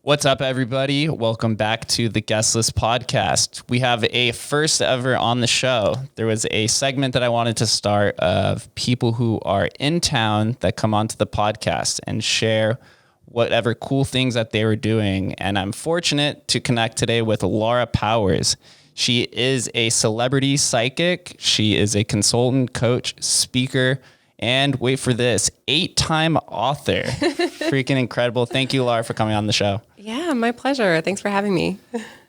What's up, everybody? Welcome back to the Guest List Podcast. We have a first ever on the show. There was a segment that I wanted to start of people who are in town that come onto the podcast and share whatever cool things that they were doing. And I'm fortunate to connect today with Laura Powers. She is a celebrity psychic. She is a consultant, coach, speaker, and wait for this, 8-time author. Freaking incredible. Thank you, Laura, for coming on the show. Yeah, my pleasure. Thanks for having me.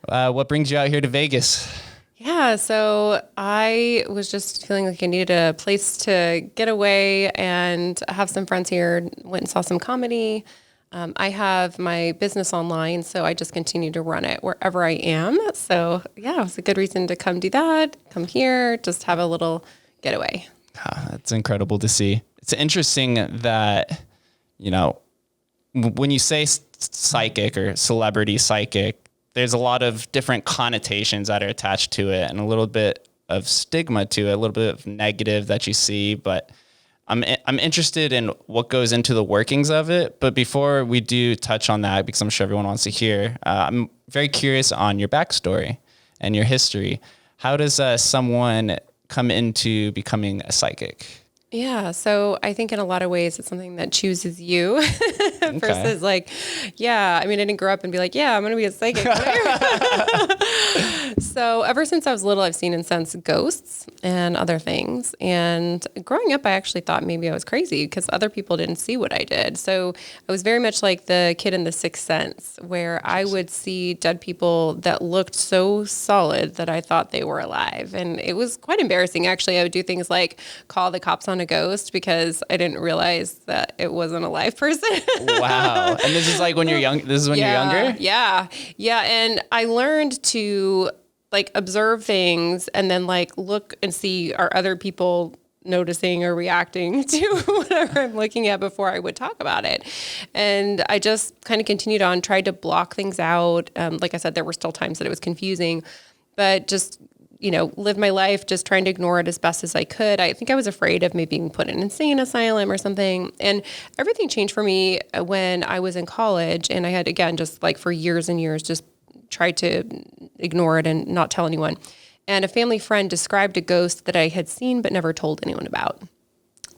What brings you out here to Vegas? Yeah, so I was just feeling like I needed a place to get away and have some friends here. Went and saw some comedy. I have my business online, so I just continue to run it wherever I am. So yeah, it was a good reason to come do that, come here, just have a little getaway. That's incredible to see. It's interesting that, you know, when you say psychic or celebrity psychic, there's a lot of different connotations that are attached to it and a little bit of stigma to it, a little bit of negative that you see. But I'm interested in what goes into the workings of it. But before we do touch on that, because I'm sure everyone wants to hear, I'm very curious on your backstory and your history. How does someone come into becoming a psychic? Yeah, so I think in a lot of ways it's something that chooses you versus like, yeah, I mean, I didn't grow up and be like, yeah, I'm going to be a psychic. So ever since I was little, I've seen and sensed ghosts and other things. And growing up, I actually thought maybe I was crazy because other people didn't see what I did. So I was very much like the kid in The Sixth Sense, where I would see dead people that looked so solid that I thought they were alive. And it was quite embarrassing. Actually, I would do things like call the cops on a ghost because I didn't realize that it wasn't a live person. Wow. And this is like when you're young. This is when you're younger? Yeah. Yeah. And I learned to like observe things and then like look and see, are other people noticing or reacting to whatever I'm looking at before I would talk about it. And I just kind of continued on, tried to block things out. Like I said, there were still times that it was confusing, but just, you know, live my life just trying to ignore it as best as I could. I think I was afraid of maybe being put in an insane asylum or something. And everything changed for me when I was in college. And I had, again, just like for years and years, just tried to ignore it and not tell anyone. And a family friend described a ghost that I had seen but never told anyone about.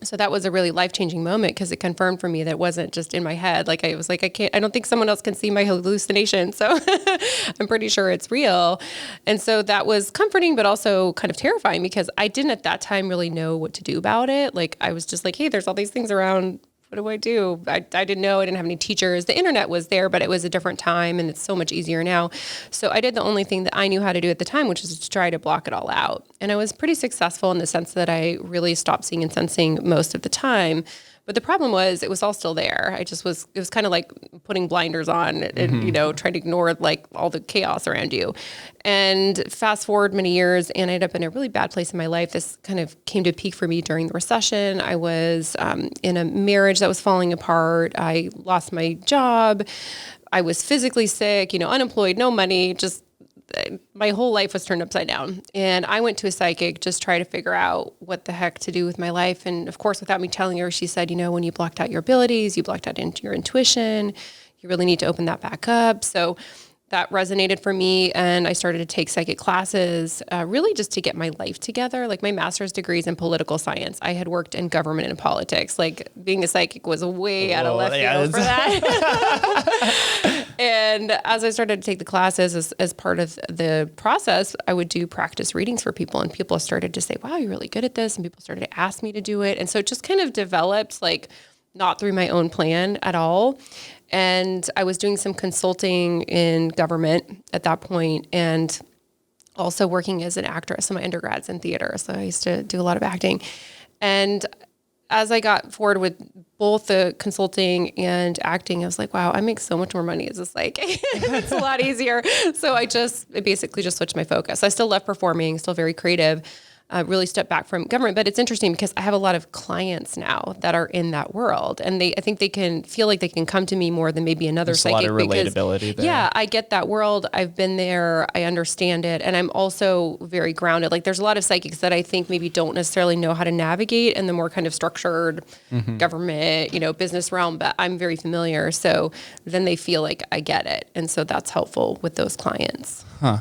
So that was a really life-changing moment because it confirmed for me that it wasn't just in my head. Like I was like, I don't think someone else can see my hallucination. So I'm pretty sure it's real. And so that was comforting, but also kind of terrifying because I didn't at that time really know what to do about it. Like I was just like, hey, there's all these things around. What do? I didn't know. I didn't have any teachers. The internet was there, but it was a different time and it's so much easier now. So I did the only thing that I knew how to do at the time, which is to try to block it all out. And I was pretty successful in the sense that I really stopped seeing and sensing most of the time. But the problem was it was all still there. It was kind of like putting blinders on and, you know, trying to ignore like all the chaos around you. And fast forward many years and I ended up in a really bad place in my life. This kind of came to a peak for me during the recession. I was in a marriage that was falling apart. I lost my job. I was physically sick, you know, unemployed, no money, just my whole life was turned upside down. And I went to a psychic, just try to figure out what the heck to do with my life. And of course, without me telling her, she said, you know, when you blocked out your abilities, you blocked out into your intuition, you really need to open that back up. So that resonated for me. And I started to take psychic classes, really just to get my life together. Like my master's degree is in political science. I had worked in government and politics. Like being a psychic was way out of left field for that. And as I started to take the classes as part of the process, I would do practice readings for people. And people started to say, wow, you're really good at this. And people started to ask me to do it. And so it just kind of developed like not through my own plan at all. And I was doing some consulting in government at that point and also working as an actress. So my undergrad's in theater. So I used to do a lot of acting. And as I got forward with both the consulting and acting, I was like, wow, I make so much more money as a psychic. It's a lot easier. So I basically just switched my focus. I still love performing, still very creative. really step back from government. But it's interesting because I have a lot of clients now that are in that world, and I think they can feel like they can come to me more than maybe another There's psychic. a lot of relatability there. Yeah, I get that world. I've been there. I understand it. And I'm also very grounded. Like there's a lot of psychics that I think maybe don't necessarily know how to navigate in the more kind of structured government, business realm, but I'm very familiar. So then they feel like I get it. And so that's helpful with those clients. Huh.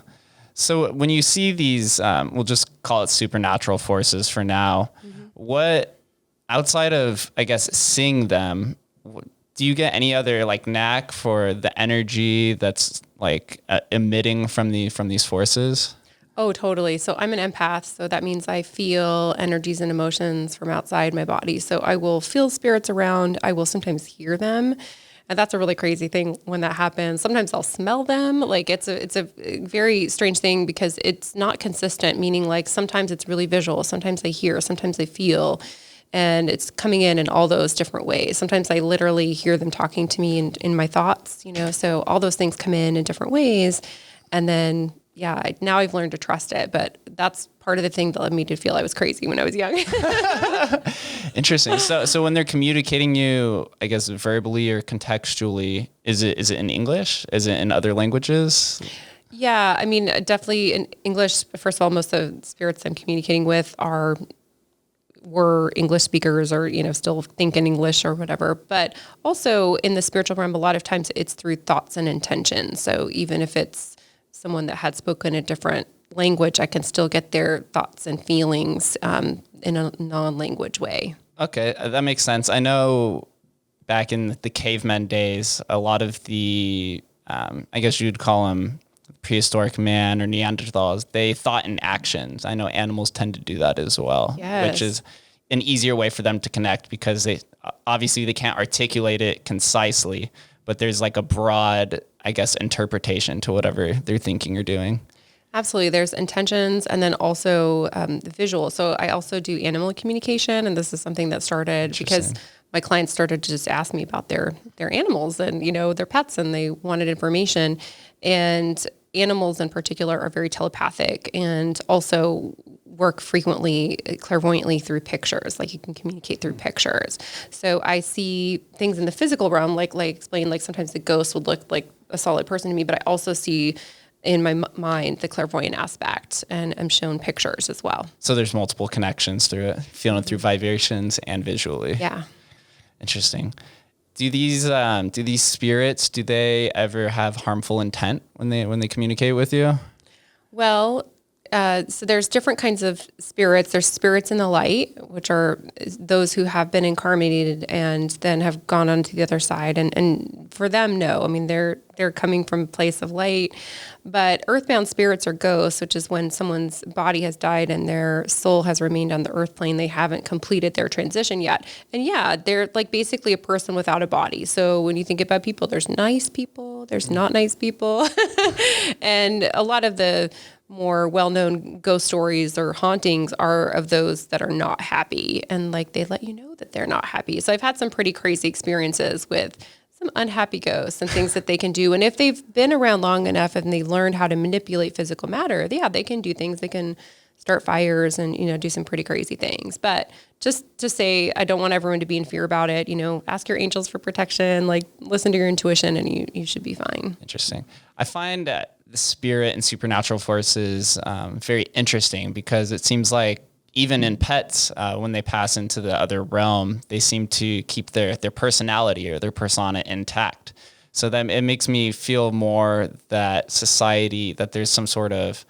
So when you see these, we'll just call it supernatural forces for now, what, outside of, I guess, seeing them, do you get any other like knack for the energy that's like emitting from these forces? Oh, totally. So I'm an empath. So that means I feel energies and emotions from outside my body. So I will feel spirits around. I will sometimes hear them. And that's a really crazy thing when that happens. Sometimes I'll smell them. Like it's a very strange thing because it's not consistent, meaning like sometimes it's really visual. Sometimes I hear, sometimes I feel, and it's coming in all those different ways. Sometimes I literally hear them talking to me in my thoughts, so all those things come in different ways. And then, now I've learned to trust it, but that's part of the thing that led me to feel I was crazy when I was young. Interesting. So when they're communicating you, I guess verbally or contextually, is it in English? Is it in other languages? Yeah, I mean, definitely in English. First of all, most of the spirits I'm communicating with were English speakers or, still think in English or whatever. But also in the spiritual realm, a lot of times it's through thoughts and intentions. So even if it's someone that had spoken a different language, I can still get their thoughts and feelings in a non-language way. Okay, that makes sense. I know back in the caveman days, a lot of the, I guess you'd call them prehistoric man or Neanderthals, they thought in actions. I know animals tend to do that as well, which is an easier way for them to connect because they can't articulate it concisely, but there's like a broad, I guess, interpretation to whatever they're thinking or doing. Absolutely. There's intentions and then also the visual. So I also do animal communication, and this is something that started because my clients started to just ask me about their animals and, their pets, and they wanted information. And animals in particular are very telepathic and also work frequently clairvoyantly through pictures. Like you can communicate through pictures. So I see things in the physical realm, like explain, like sometimes the ghost would look like a solid person to me, but I also see in my mind the clairvoyant aspect, and I'm shown pictures as well. So there's multiple connections through it, feeling through vibrations and visually. Yeah. Interesting. Do these spirits, do they ever have harmful intent when they communicate with you? Well, so there's different kinds of spirits. There's spirits in the light, which are those who have been incarnated and then have gone on to the other side. And for them, no. I mean, they're coming from a place of light. But earthbound spirits are ghosts, which is when someone's body has died and their soul has remained on the earth plane. They haven't completed their transition yet. And yeah, they're like basically a person without a body. So when you think about people, there's nice people, there's not nice people. And a lot of the more well-known ghost stories or hauntings are of those that are not happy, and like they let you know that they're not happy. So I've had some pretty crazy experiences with some unhappy ghosts and things that they can do. And if they've been around long enough and they learned how to manipulate physical matter, yeah, they can do things. They can start fires and, do some pretty crazy things. But just to say, I don't want everyone to be in fear about it. Ask your angels for protection, like listen to your intuition, and you should be fine. Interesting. I find the spirit and supernatural forces very interesting because it seems like even in pets, when they pass into the other realm, they seem to keep their personality or their persona intact. So then it makes me feel more that society, that there's some sort of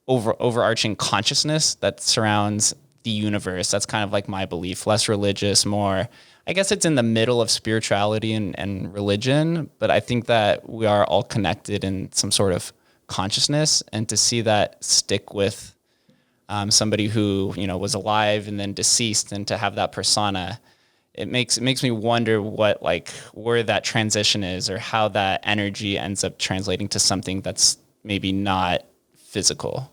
overarching consciousness that surrounds the universe. That's kind of like my belief, less religious, more, I guess it's in the middle of spirituality and religion, but I think that we are all connected in some sort of consciousness, and to see that stick with somebody who, was alive and then deceased, and to have that persona, it makes me wonder where that transition is, or how that energy ends up translating to something that's maybe not physical.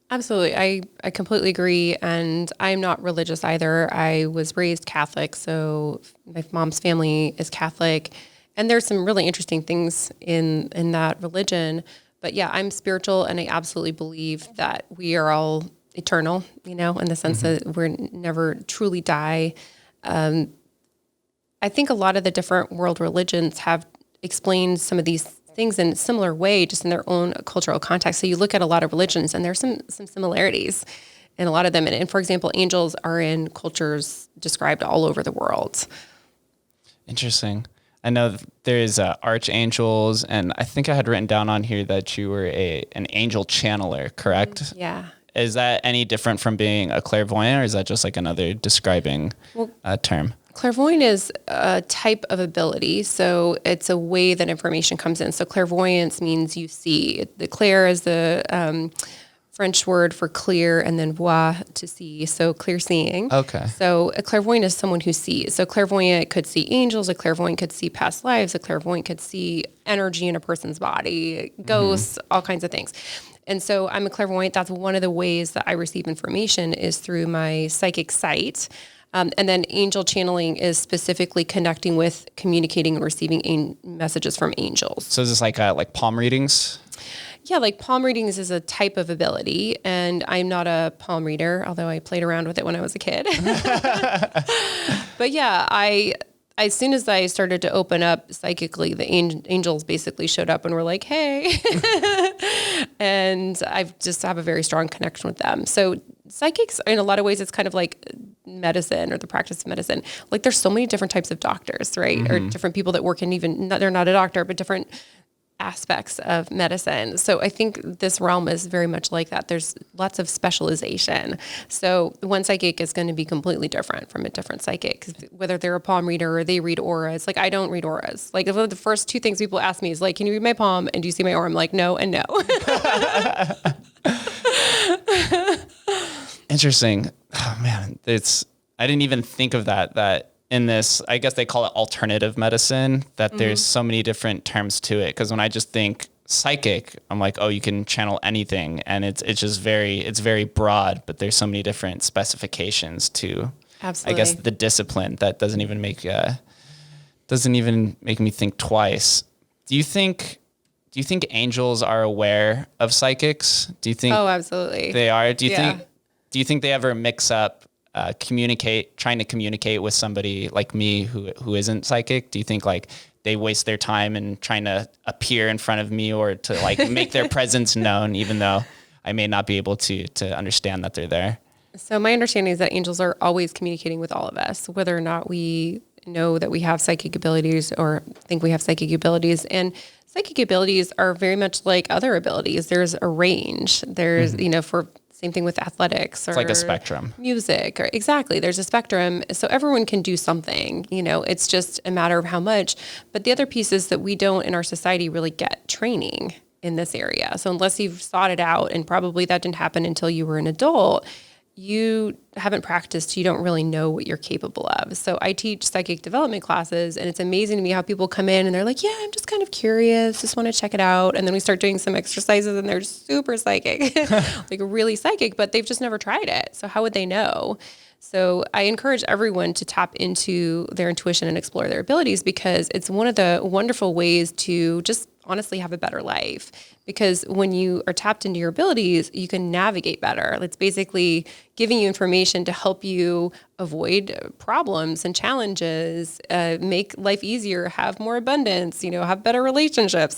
Absolutely. I completely agree. And I'm not religious either. I was raised Catholic. So my mom's family is Catholic, and there's some really interesting things in that religion. But yeah, I'm spiritual, and I absolutely believe that we are all eternal, in the sense that we're never truly die. I think a lot of the different world religions have explained some of these things in a similar way, just in their own cultural context. So you look at a lot of religions and there's some similarities in a lot of them. And for example, angels are in cultures described all over the world. Interesting. I know there's archangels, and I think I had written down on here that you were an angel channeler, correct? Yeah. Is that any different from being a clairvoyant, or is that just like another describing term? Clairvoyant is a type of ability. So it's a way that information comes in. So clairvoyance means you see. The clair is the French word for clear, and then voir, to see. So clear seeing. Okay. So a clairvoyant is someone who sees. So clairvoyant could see angels. A clairvoyant could see past lives. A clairvoyant could see energy in a person's body, ghosts, all kinds of things. And so I'm a clairvoyant. That's one of the ways that I receive information is through my psychic sight. And then angel channeling is specifically connecting with, communicating, and receiving messages from angels. So is this like palm readings? Yeah, like palm readings is a type of ability, and I'm not a palm reader, although I played around with it when I was a kid. But yeah, as soon as I started to open up psychically, the angels basically showed up and were like, hey. And I just have a very strong connection with them. So psychics, in a lot of ways, it's kind of like medicine or the practice of medicine. Like there's so many different types of doctors, right? Or different people that work in they're not a doctor, but different aspects of medicine. So I think this realm is very much like that. There's lots of specialization. So one psychic is going to be completely different from a different psychic, whether they're a palm reader or they read auras. Like I don't read auras. Like one of the first two things people ask me is like, can you read my palm? And do you see my aura? I'm like, no and no. Interesting. Oh man, I didn't even think of that in this, I guess they call it alternative medicine, that there's so many different terms to it. Because when I just think psychic, I'm like, oh, you can channel anything. And it's just very broad, but there's so many different specifications to, Absolutely. I guess, the discipline that doesn't even make me think twice. Do you think angels are aware of psychics? Do you think? Oh, absolutely. They are? Do you think they ever mix up trying to communicate with somebody like me who isn't psychic? Do you think like they waste their time in trying to appear in front of me or to like make their presence known, even though I may not be able to understand that they're there? So my understanding is that angels are always communicating with all of us, whether or not we know that we have psychic abilities or think we have psychic abilities. And psychic abilities are very much like other abilities. There's a range. There's, for same thing with athletics or it's like a spectrum. Music or exactly. There's a spectrum. So everyone can do something, it's just a matter of how much. But the other piece is that we don't in our society really get training in this area. So unless you've sought it out, and probably that didn't happen until you were an adult, you haven't practiced, you don't really know what you're capable of. So I teach psychic development classes, and it's amazing to me how people come in and they're like, yeah, I'm just kind of curious, just want to check it out. And then we start doing some exercises and they're super psychic, like really psychic, but they've just never tried it. So how would they know? So I encourage everyone to tap into their intuition and explore their abilities, because it's one of the wonderful ways to just honestly have a better life. Because when you are tapped into your abilities, you can navigate better. It's basically giving you information to help you avoid problems and challenges, make life easier, have more abundance, have better relationships.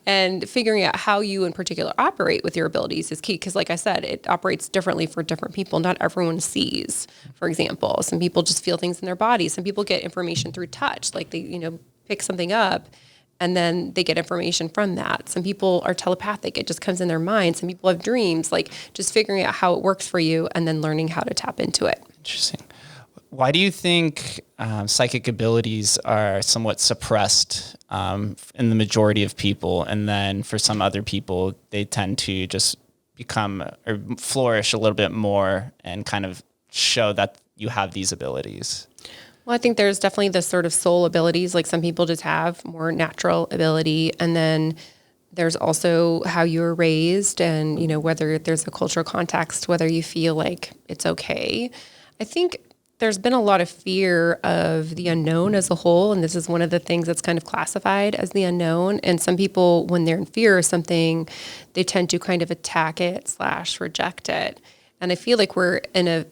And figuring out how you in particular operate with your abilities is key. Because like I said, it operates differently for different people. Not everyone sees, for example. Some people just feel things in their body. Some people get information through touch, like they, pick something up and then they get information from that. Some people are telepathic. It just comes in their mind. Some people have dreams, like just figuring out how it works for you and then learning how to tap into it. Interesting. Why do you think psychic abilities are somewhat suppressed in the majority of people? And then for some other people, they tend to just become or flourish a little bit more and kind of show that you have these abilities? Well, I think there's definitely the sort of soul abilities, like some people just have more natural ability. And then there's also how you were raised and, whether there's a cultural context, whether you feel like it's okay. I think there's been a lot of fear of the unknown as a whole. And this is one of the things that's kind of classified as the unknown. And some people, when they're in fear of something, they tend to kind of attack it / reject it. And I feel like we're in a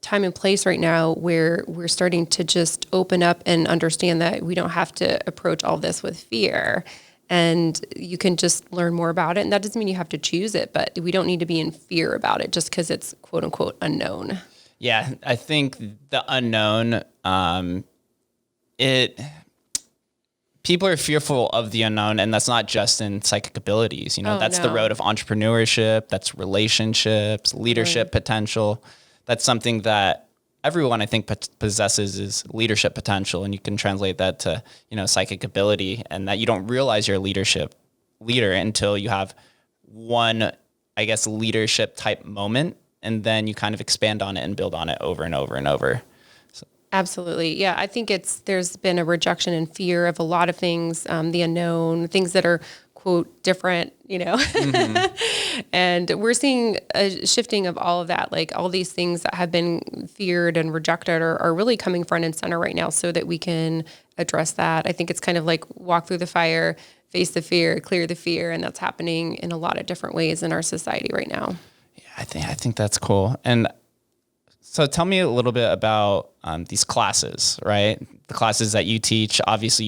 time and place right now where we're starting to just open up and understand that we don't have to approach all this with fear, and you can just learn more about it. And that doesn't mean you have to choose it, but we don't need to be in fear about it just because it's quote unquote unknown. Yeah, I think the unknown, people are fearful of the unknown, and that's not just in psychic abilities. That's the road of entrepreneurship, that's relationships, leadership potential. That's something that everyone, I think, possesses, is leadership potential. And you can translate that to, psychic ability, and that you don't realize you're a leader until you have one, I guess, leadership type moment. And then you kind of expand on it and build on it over and over and over. Absolutely. Yeah. I think there's been a rejection and fear of a lot of things, the unknown, things that are, quote, different, and we're seeing a shifting of all of that. Like all these things that have been feared and rejected are really coming front and center right now so that we can address that. I think it's kind of like walk through the fire, face the fear, clear the fear. And that's happening in a lot of different ways in our society right now. Yeah, I think that's cool. And so tell me a little bit about these classes, right? The classes that you teach. Obviously,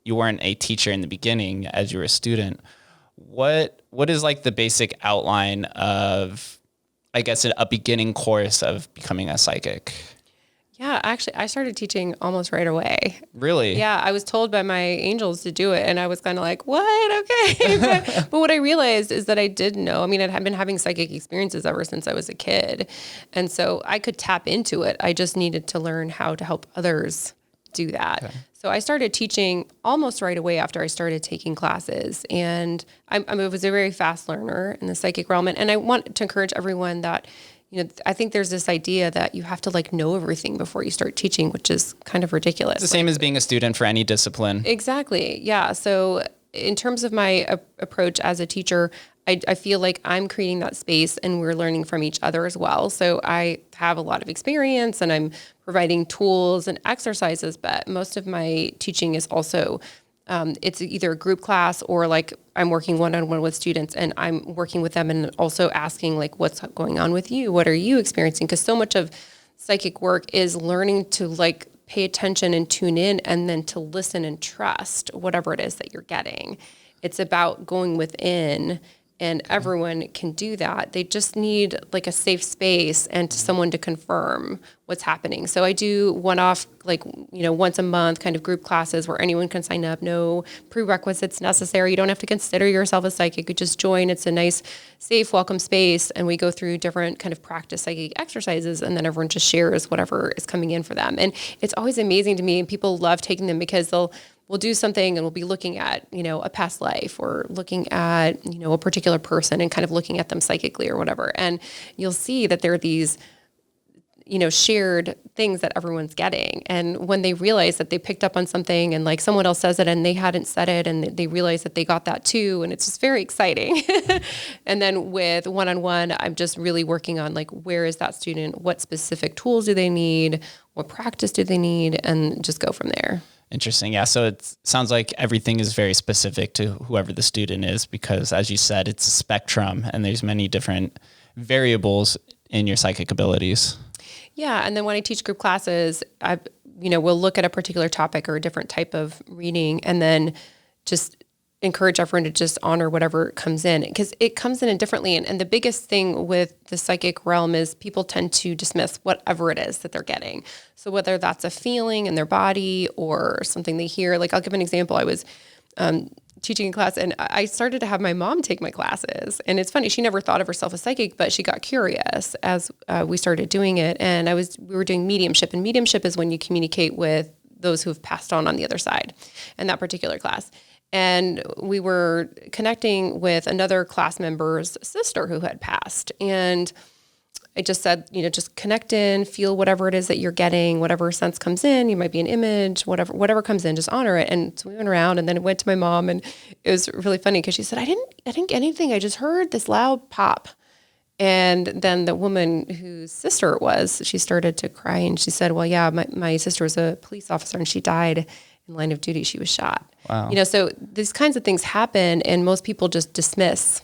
you weren't a teacher in the beginning as you were a student. What is like the basic outline of, I guess, a beginning course of becoming a psychic? Yeah, actually, I started teaching almost right away. Really? Yeah, I was told by my angels to do it, and I was kind of like, what? Okay. But what I realized is that I didn't know. I mean, I'd been having psychic experiences ever since I was a kid, and so I could tap into it. I just needed to learn how to help others do that. Okay. So I started teaching almost right away after I started taking classes, and I was a very fast learner in the psychic realm, and I want to encourage everyone that, I think there's this idea that you have to know everything before you start teaching, which is kind of ridiculous. It's the same as being a student for any discipline. Exactly. Yeah. So in terms of my approach as a teacher, I feel like I'm creating that space and we're learning from each other as well. So I have a lot of experience and I'm providing tools and exercises, but most of my teaching is also it's either a group class or I'm working one-on-one with students and I'm working with them and also asking what's going on with you? What are you experiencing? Because so much of psychic work is learning to pay attention and tune in and then to listen and trust whatever it is that you're getting. It's about going within, and everyone can do that. They just need a safe space and someone to confirm what's happening. So I do one-off, once a month kind of group classes where anyone can sign up. No prerequisites necessary. You don't have to consider yourself a psychic. You just join. It's a nice, safe, welcome space. And we go through different kind of practice psychic exercises. And then everyone just shares whatever is coming in for them. And it's always amazing to me. And people love taking them because we'll do something and we'll be looking at, a past life or looking at, a particular person and kind of looking at them psychically or whatever. And you'll see that there are these, shared things that everyone's getting. And when they realize that they picked up on something and someone else says it and they hadn't said it and they realize that they got that too. And it's just very exciting. And then with one-on-one, I'm just really working on where is that student? What specific tools do they need? What practice do they need? And just go from there. Interesting. Yeah. So it sounds like everything is very specific to whoever the student is, because as you said, it's a spectrum and there's many different variables in your psychic abilities. Yeah. And then when I teach group classes, we'll look at a particular topic or a different type of reading and then just encourage everyone to just honor whatever comes in, because it comes in differently. And the biggest thing with the psychic realm is people tend to dismiss whatever it is that they're getting. So whether that's a feeling in their body or something they hear, I'll give an example. I was teaching a class and I started to have my mom take my classes. And it's funny, she never thought of herself as psychic, but she got curious as we started doing it. And we were doing mediumship, and mediumship is when you communicate with those who have passed on the other side in that particular class. And we were connecting with another class member's sister who had passed. And I just said, just connect in, feel whatever it is that you're getting, whatever sense comes in. You might be an image, whatever comes in, just honor it. And so we went around and then it went to my mom, and it was really funny because she said, I didn't get anything. I just heard this loud pop. And then the woman whose sister it was, she started to cry and she said, well, yeah, my sister was a police officer and she died in line of duty. She was shot. Wow. So these kinds of things happen and most people just dismiss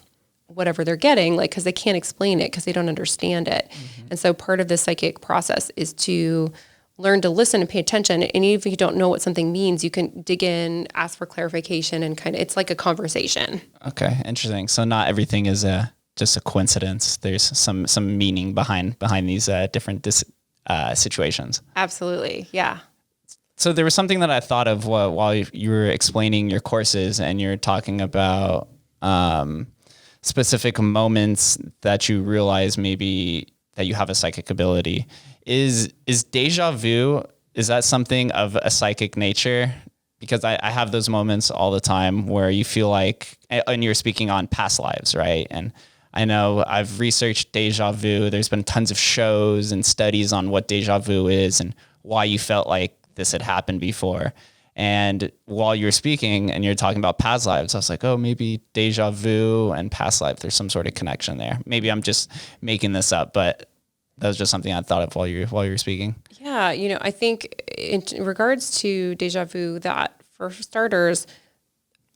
whatever they're getting, like, because they can't explain it because they don't understand it. And so part of the psychic process is to learn to listen and pay attention. And even if you don't know what something means, you can dig in, ask for clarification, and kind of, it's like a conversation. Okay, interesting. So not everything is just a coincidence. There's some meaning behind these different situations. Absolutely, yeah. So there was something that I thought of while you were explaining your courses, and you're talking about specific moments that you realize maybe that you have a psychic ability. Is deja vu, is that something of a psychic nature? Because I have those moments all the time where you feel like, and you're speaking on past lives, right? And I know I've researched deja vu. There's been tons of shows and studies on what deja vu is and why you felt like this had happened before. And while you're speaking and you're talking about past lives, I was like, oh, maybe deja vu and past life, there's some sort of connection there. Maybe I'm just making this up, but that was just something I thought of while you were speaking. Yeah, I think in regards to deja vu, that for starters,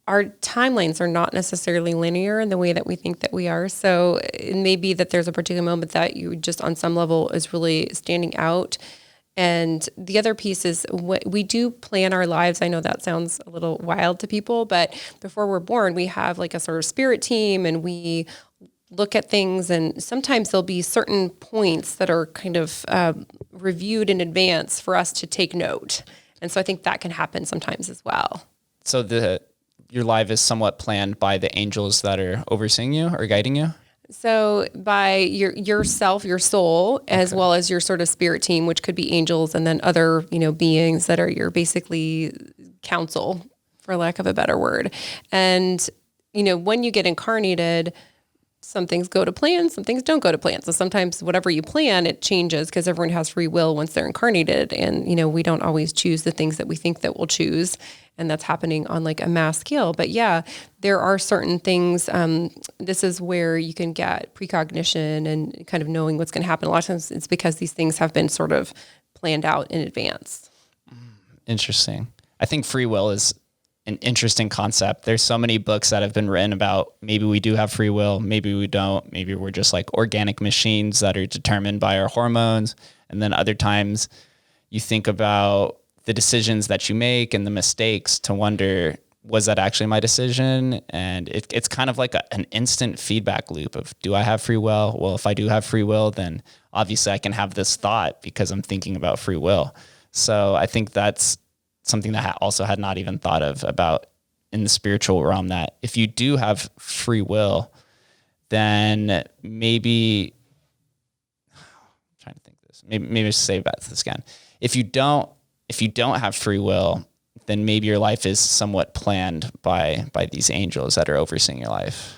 our timelines are not necessarily linear in the way that we think that we are. So it may be that there's a particular moment that you just on some level is really standing out. And the other piece is we do plan our lives. I know that sounds a little wild to people, but before we're born, we have like a sort of spirit team, and we look at things, and sometimes there'll be certain points that are kind of reviewed in advance for us to take note. And so I think that can happen sometimes as well. So your life is somewhat planned by the angels that are overseeing you or guiding you? So by yourself, your soul, as well as your sort of spirit team, which could be angels, and then other, beings that are your basically counsel, for lack of a better word. And, when you get incarnated, some things go to plan, some things don't go to plan. So sometimes whatever you plan, it changes because everyone has free will once they're incarnated. And, we don't always choose the things that we think that we'll choose. And that's happening on like a mass scale. But yeah, there are certain things. This is where you can get precognition and kind of knowing what's going to happen. A lot of times it's because these things have been sort of planned out in advance. Interesting. I think free will is an interesting concept. There's so many books that have been written about maybe we do have free will, maybe we don't, maybe we're just like organic machines that are determined by our hormones. And then other times you think about the decisions that you make and the mistakes to wonder, was that actually my decision? And it's kind of like an instant feedback loop of, do I have free will? Well, if I do have free will, then obviously I can have this thought because I'm thinking about free will. So I think that's something that I also had not even thought of about in the spiritual realm, that if you do have free will, then maybe, I'm trying to think this, maybe I should say about this again. If you don't have free will, then maybe your life is somewhat planned by these angels that are overseeing your life.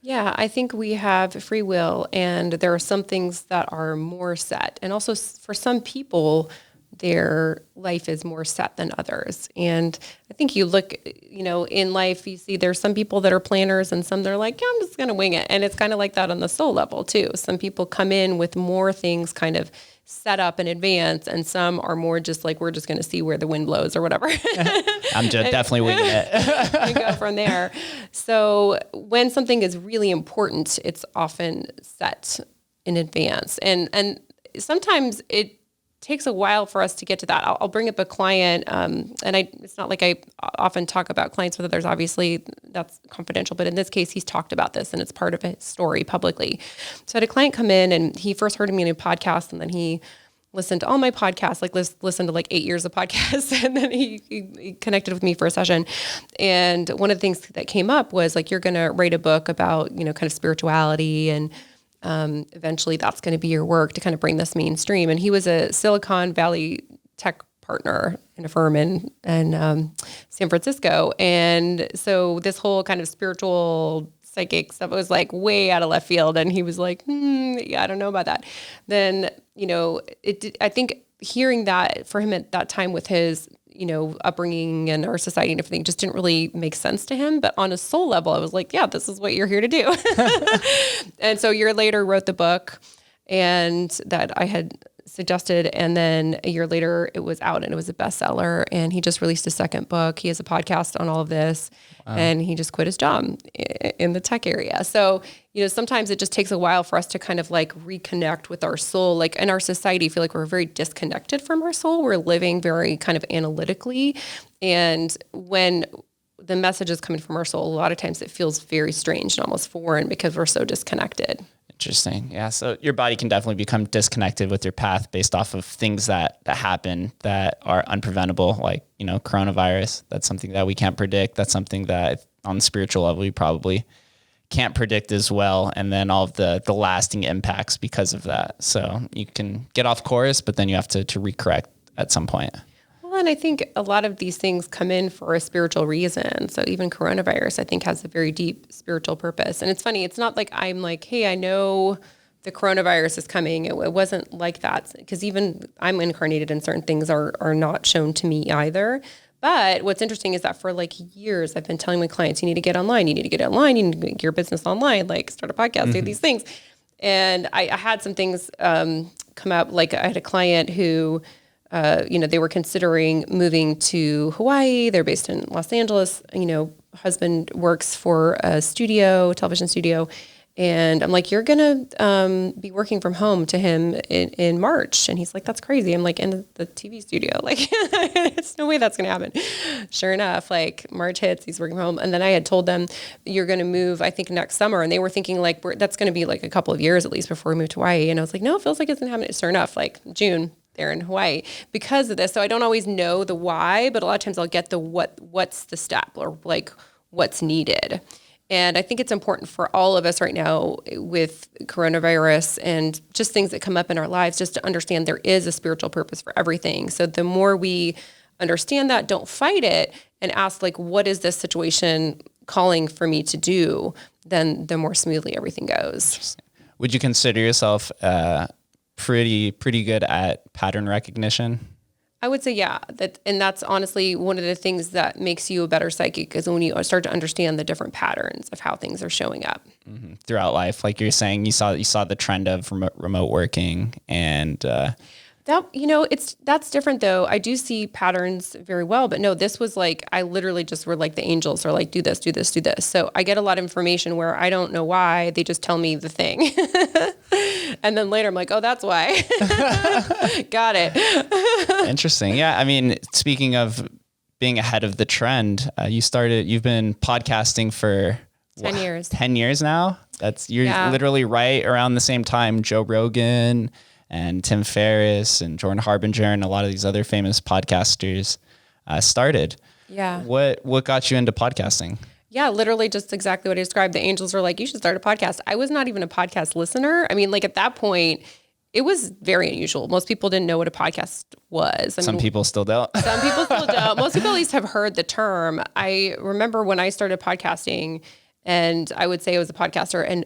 Yeah, I think we have free will, and there are some things that are more set. And also for some people, their life is more set than others. And I think you look, in life, you see there's some people that are planners and some that are like, yeah, I'm just going to wing it. And it's kind of like that on the soul level too. Some people come in with more things kind of set up in advance, and some are more just like, we're just going to see where the wind blows or whatever. I'm just definitely winging it. And go from there. So when something is really important, it's often set in advance. And sometimes it takes a while for us to get to that. I'll bring up a client, and it's not like I often talk about clients with others. Obviously, that's confidential. But in this case, he's talked about this, and it's part of his story publicly. So I had a client come in, and he first heard me in a podcast, and then he listened to all my podcasts, like listened to like 8 years of podcasts, and then he connected with me for a session. And one of the things that came up was like, you're going to write a book about, kind of spirituality, and eventually that's going to be your work to kind of bring this mainstream. And he was a Silicon Valley tech partner in a firm in San Francisco. And so this whole kind of spiritual psychic stuff was like way out of left field. And he was like, yeah, I don't know about that. Then, I think hearing that for him at that time with his, upbringing and our society and everything just didn't really make sense to him. But on a soul level, I was like, yeah, this is what you're here to do. And so a year later wrote the book, and that I had suggested. And then a year later it was out and it was a bestseller, and he just released a second book. He has a podcast on all of this. Wow. And he just quit his job in the tech area. So, sometimes it just takes a while for us to kind of like reconnect with our soul. Like in our society, I feel like we're very disconnected from our soul. We're living very kind of analytically. And when the message is coming from our soul, a lot of times it feels very strange and almost foreign because we're so disconnected. Interesting. Yeah. So your body can definitely become disconnected with your path based off of things that happen that are unpreventable, like, coronavirus. That's something that we can't predict. That's something that on the spiritual level, we probably can't predict as well. And then all of the lasting impacts because of that. So you can get off course, but then you have to recorrect at some point. And I think a lot of these things come in for a spiritual reason. So even coronavirus, I think, has a very deep spiritual purpose. And it's funny, it's not like I'm like, hey, I know the coronavirus is coming. It wasn't like that, because even I'm incarnated and certain things are not shown to me either. But what's interesting is that for like years, I've been telling my clients, you need to get online, you need to get online, you need to get your business online, like start a podcast, do these things. And I had some things come up. Like I had a client who, they were considering moving to Hawaii. They're based in Los Angeles. Husband works for a television studio. And I'm like, you're going to be working from home to him in March. And he's like, that's crazy. I'm like, in the TV studio. Like, it's no way that's going to happen. Sure enough, like March hits, he's working from home. And then I had told them, you're going to move, I think, next summer. And they were thinking like, that's going to be like a couple of years at least before we move to Hawaii. And I was like, no, it feels like it's going to happen. Sure enough, like June, they're in Hawaii because of this. So I don't always know the why, but a lot of times I'll get the what's the step or like what's needed. And I think it's important for all of us right now with coronavirus and just things that come up in our lives, just to understand there is a spiritual purpose for everything. So the more we understand that, don't fight it, and ask like, what is this situation calling for me to do? Then the more smoothly everything goes. Would you consider yourself pretty good at pattern recognition? I would say, yeah. That's honestly one of the things that makes you a better psychic, is when you start to understand the different patterns of how things are showing up throughout life. Like you're saying, you saw the trend of remote working, and that's different though. I do see patterns very well, but no, this was like, I literally just were like, the angels are like, do this, do this, do this. So I get a lot of information where I don't know why, they just tell me the thing. And then later I'm like, oh, that's why. Got it. Interesting. Yeah. I mean, speaking of being ahead of the trend, you've been podcasting for 10 years. 10 years now. You're literally right around the same time Joe Rogan and Tim Ferriss and Jordan Harbinger and a lot of these other famous podcasters started. Yeah. What got you into podcasting? Yeah, literally just exactly what I described. The angels were like, you should start a podcast. I was not even a podcast listener. I mean, like at that point, it was very unusual. Most people didn't know what a podcast was. Some people still don't. Some people still don't. Most people at least have heard the term. I remember when I started podcasting, and I would say I was a podcaster, and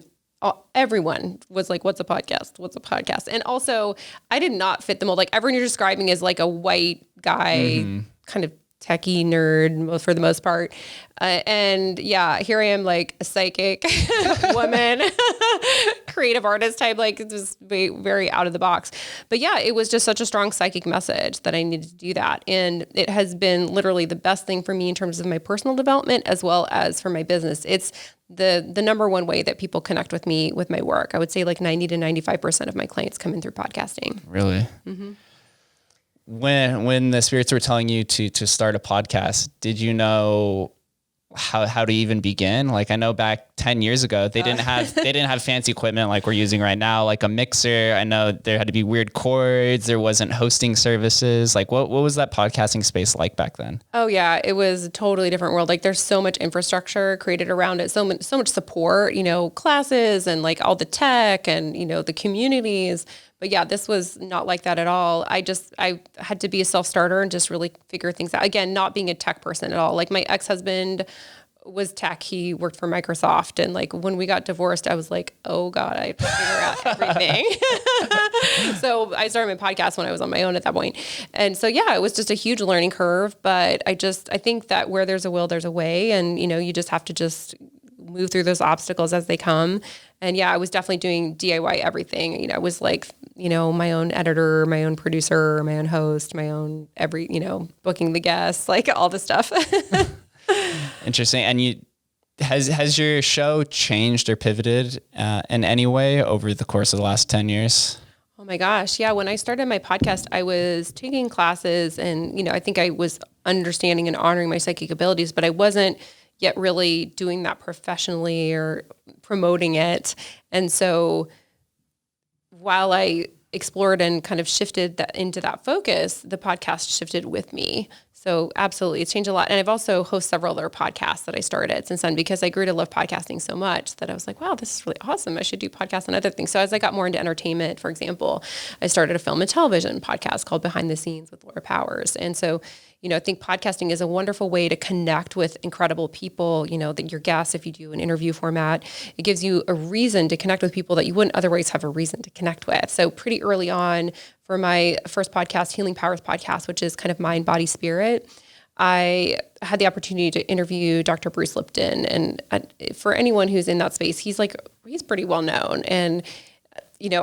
everyone was like, what's a podcast? What's a podcast? And also, I did not fit the mold. Like everyone you're describing is like a white guy, kind of techie nerd for the most part. And yeah, here I am, like a psychic woman, creative artist type, like just very out of the box. But yeah, it was just such a strong psychic message that I needed to do that. And it has been literally the best thing for me in terms of my personal development as well as for my business. It's the number one way that people connect with me with my work. I would say like 90 to 95% of my clients come in through podcasting. Really? Mm-hmm. When the spirits were telling you to start a podcast, did you know how to even begin? Like I know back 10 years ago, they didn't have fancy equipment like we're using right now, like a mixer. I know there had to be weird cords. There wasn't hosting services. Like what was that podcasting space like back then? Oh yeah, it was a totally different world. Like there's so much infrastructure created around it. So much support, classes and like all the tech and, the communities. But yeah, this was not like that at all. I had to be a self-starter and just really figure things out. Again, not being a tech person at all. Like my ex-husband was tech. He worked for Microsoft. And like when we got divorced, I was like, oh God, I have to figure out everything. So I started my podcast when I was on my own at that point. And so, yeah, it was just a huge learning curve. But I think that where there's a will, there's a way. And, you just have to just move through those obstacles as they come. And yeah, I was definitely doing DIY everything. I was like, my own editor, my own producer, my own host, my own booking the guests, like all the stuff. Interesting. And has your show changed or pivoted in any way over the course of the last 10 years? Oh my gosh. Yeah. When I started my podcast, I was taking classes and, I think I was understanding and honoring my psychic abilities, but I wasn't yet really doing that professionally or promoting it. And so while I explored and kind of shifted into that focus, the podcast shifted with me. So absolutely, it's changed a lot. And I've also hosted several other podcasts that I started since then because I grew to love podcasting so much that I was like, wow, this is really awesome. I should do podcasts and other things. So as I got more into entertainment, for example, I started a film and television podcast called Behind the Scenes with Laura Powers. And so, I think podcasting is a wonderful way to connect with incredible people, that your guests, if you do an interview format, it gives you a reason to connect with people that you wouldn't otherwise have a reason to connect with. So pretty early on for my first podcast, Healing Powers Podcast, which is kind of mind, body, spirit, I had the opportunity to interview Dr. Bruce Lipton. And for anyone who's in that space, he's pretty well known. And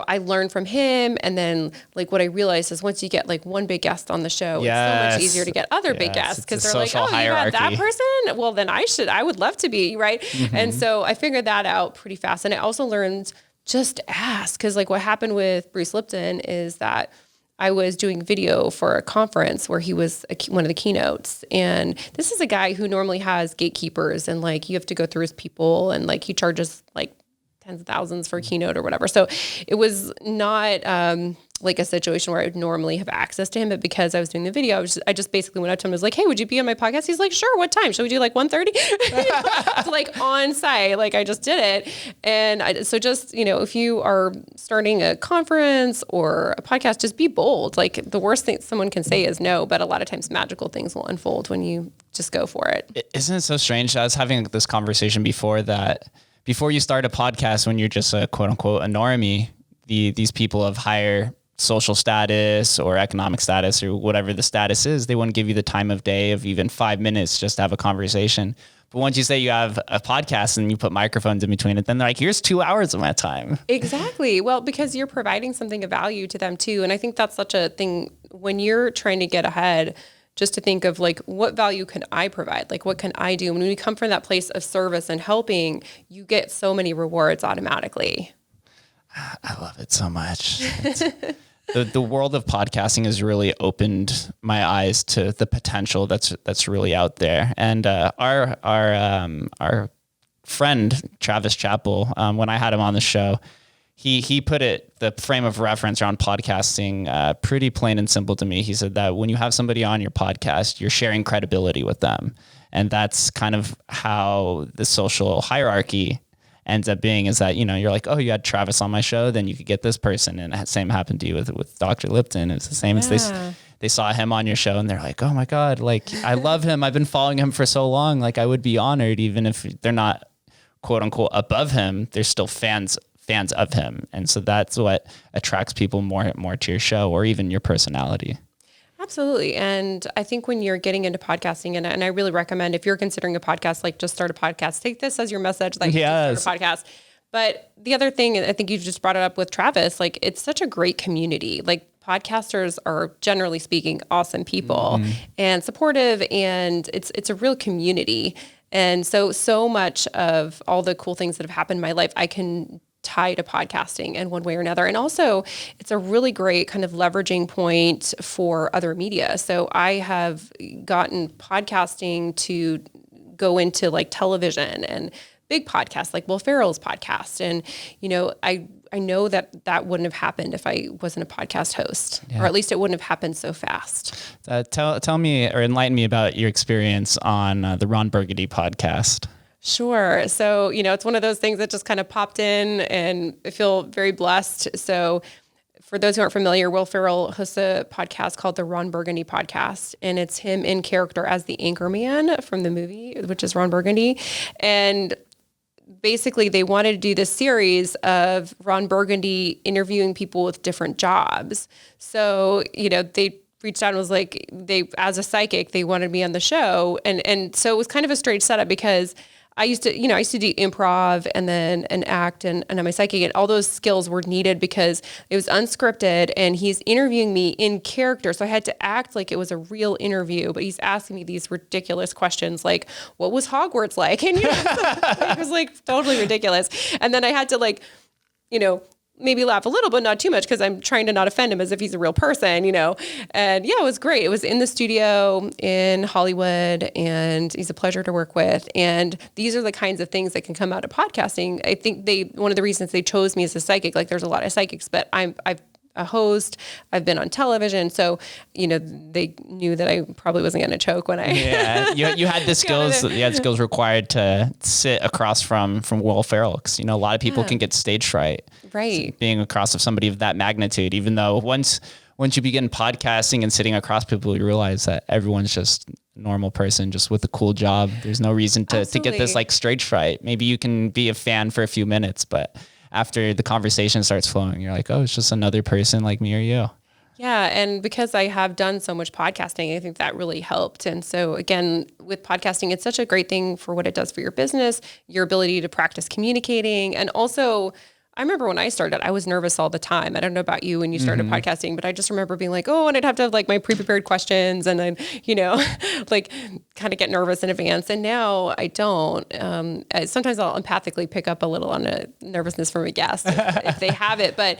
I learned from him. And then what I realized is once you get one big guest on the show, it's so much easier to get other big guests because they're like, oh, hierarchy. You had that person? Well, then I would love to be, right? Mm-hmm. And so I figured that out pretty fast. And I also learned just ask because what happened with Bruce Lipton is that I was doing video for a conference where he was one of the keynotes. And this is a guy who normally has gatekeepers and you have to go through his people and he charges tens of thousands for a keynote or whatever. So it was not a situation where I would normally have access to him, but because I was doing the video, I just basically went up to him and was like, hey, would you be on my podcast? He's like, sure. What time? Should we do 1:30? It's on site. I just did it. And so just, if you are starting a conference or a podcast, just be bold. The worst thing someone can say is no, but a lot of times magical things will unfold when you just go for it. Isn't it so strange? I was having this conversation before you start a podcast, when you're just a quote unquote a normie, these people of higher social status or economic status or whatever the status is, they wouldn't give you the time of day of even 5 minutes just to have a conversation. But once you say you have a podcast and you put microphones in between it, then they're like, here's 2 hours of my time. Exactly. Well, because you're providing something of value to them too. And I think that's such a thing when you're trying to get ahead, just to think of what value can I provide? What can I do? When we come from that place of service and helping, you get so many rewards automatically. I love it so much. The world of podcasting has really opened my eyes to the potential that's really out there. And our friend Travis Chappell, when I had him on the show, he put the frame of reference around podcasting pretty plain and simple to me. He said that when you have somebody on your podcast, you're sharing credibility with them, and that's kind of how the social hierarchy ends up being, is that, you're like, oh, you had Travis on my show, then you could get this person. And the same happened to you with Dr. Lipton. It's the same as they saw him on your show and they're like, oh my God, I love him. I've been following him for so long. I would be honored, even if they're not quote unquote above him, they're still fans of him. And so that's what attracts people more to your show or even your personality. Absolutely. And I think when you're getting into podcasting, and I really recommend if you're considering a podcast, just start a podcast, take this as your message, yes. Start a podcast. But the other thing, I think you just brought it up with Travis, it's such a great community. Podcasters are, generally speaking, awesome people and supportive, and it's a real community. And so much of all the cool things that have happened in my life, I can tie to podcasting in one way or another. And also it's a really great kind of leveraging point for other media. So I have gotten podcasting to go into television and big podcasts like Will Ferrell's podcast. And, I know that wouldn't have happened if I wasn't a podcast host, or at least it wouldn't have happened so fast. Tell me or enlighten me about your experience on the Ron Burgundy podcast. Sure. So, it's one of those things that just kind of popped in, and I feel very blessed. So for those who aren't familiar, Will Ferrell hosts a podcast called the Ron Burgundy Podcast, and it's him in character as the anchorman from the movie, which is Ron Burgundy. And basically they wanted to do this series of Ron Burgundy interviewing people with different jobs. So, they reached out and was like, as a psychic, they wanted me on the show. And so it was kind of a strange setup because I used to do improv and then an act and I'm a psychic, and all those skills were needed because it was unscripted and he's interviewing me in character. So I had to act like it was a real interview, but he's asking me these ridiculous questions like, what was Hogwarts like? And it was like totally ridiculous. And then I had to like, maybe laugh a little, but not too much because I'm trying to not offend him as if he's a real person, And yeah, it was great. It was in the studio in Hollywood and he's a pleasure to work with. And these are the kinds of things that can come out of podcasting. I think one of the reasons they chose me as a psychic, like there's a lot of psychics, but I've a host. I've been on television. So, they knew that I probably wasn't going to choke when I... Yeah, you had the skills, required to sit across from Will Ferrell. Because, a lot of people can get stage fright. Right. So being across of somebody of that magnitude, even though once you begin podcasting and sitting across people, you realize that everyone's just a normal person, just with a cool job. There's no reason to get this like stage fright. Maybe you can be a fan for a few minutes, but after the conversation starts flowing, you're like, oh, it's just another person like me or you. Yeah. And because I have done so much podcasting, I think that really helped. And so again, with podcasting, it's such a great thing for what it does for your business, your ability to practice communicating. And also, I remember when I started, I was nervous all the time. I don't know about you when you started podcasting, but I just remember being like, oh, and I'd have to have like my pre-prepared questions and then, like kind of get nervous in advance. And now I don't. Sometimes I'll empathically pick up a little on a nervousness from a guest if they have it, but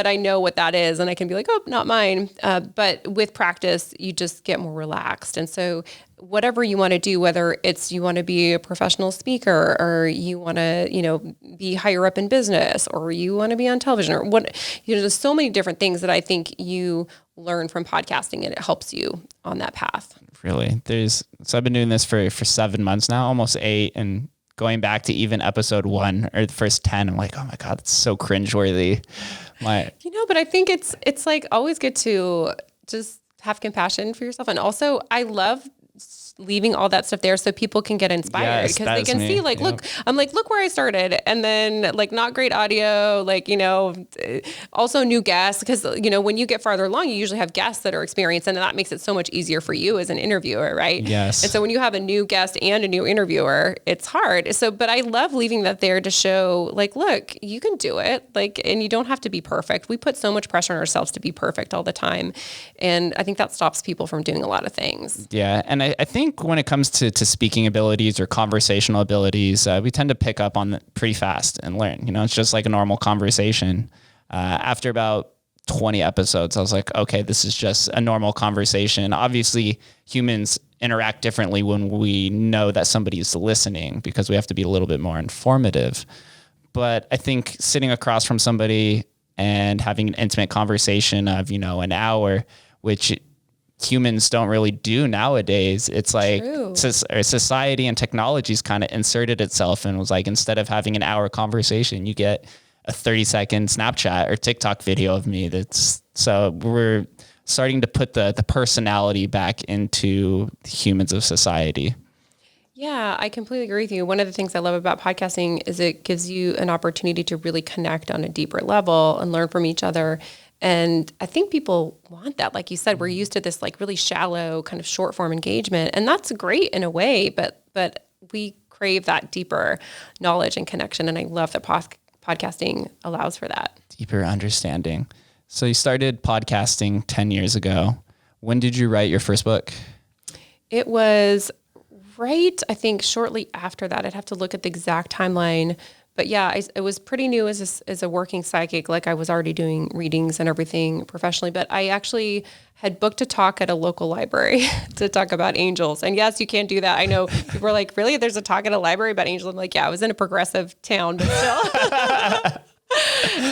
I know what that is and I can be like, oh, not mine. But with practice, you just get more relaxed. And so whatever you want to do, whether it's you want to be a professional speaker or you want to, be higher up in business or you want to be on television or what, there's so many different things that I think you learn from podcasting and it helps you on that path. Really? So I've been doing this for 7 months now, almost 8, and going back to even episode 1 or the first 10, I'm like, oh my God, it's so cringeworthy. But I think it's like always good to just have compassion for yourself. And also I love leaving all that stuff there so people can get inspired because they can see like, look where I started. And then like not great audio, like, also new guests. Because, when you get farther along, you usually have guests that are experienced and that makes it so much easier for you as an interviewer. Right. Yes. And so when you have a new guest and a new interviewer, it's hard. So, but I love leaving that there to show like, look, you can do it. Like, and you don't have to be perfect. We put so much pressure on ourselves to be perfect all the time. And I think that stops people from doing a lot of things. Yeah. And I think when it comes to speaking abilities or conversational abilities, we tend to pick up on it pretty fast and learn. It's just like a normal conversation. After about 20 episodes, I was like, okay, this is just a normal conversation. Obviously, humans interact differently when we know that somebody's listening because we have to be a little bit more informative. But I think sitting across from somebody and having an intimate conversation of, an hour, which humans don't really do nowadays. It's like society and technology's kind of inserted itself and was like, instead of having an hour conversation, you get a 30-second Snapchat or TikTok video of me. So we're starting to put the personality back into humans of society. Yeah, I completely agree with you. One of the things I love about podcasting is it gives you an opportunity to really connect on a deeper level and learn from each other. And I think people want that. Like you said, we're used to this like really shallow kind of short form engagement. And that's great in a way, but we crave that deeper knowledge and connection. And I love that podcasting allows for that. Deeper understanding. So you started podcasting 10 years ago. When did you write your first book? It was right, I think shortly after that. I'd have to look at the exact timeline. But yeah, it was pretty new as a working psychic. Like I was already doing readings and everything professionally, but I actually had booked a talk at a local library to talk about angels. And yes, you can't do that. I know people are like, really? There's a talk at a library about angels? I'm like, yeah, I was in a progressive town, but still.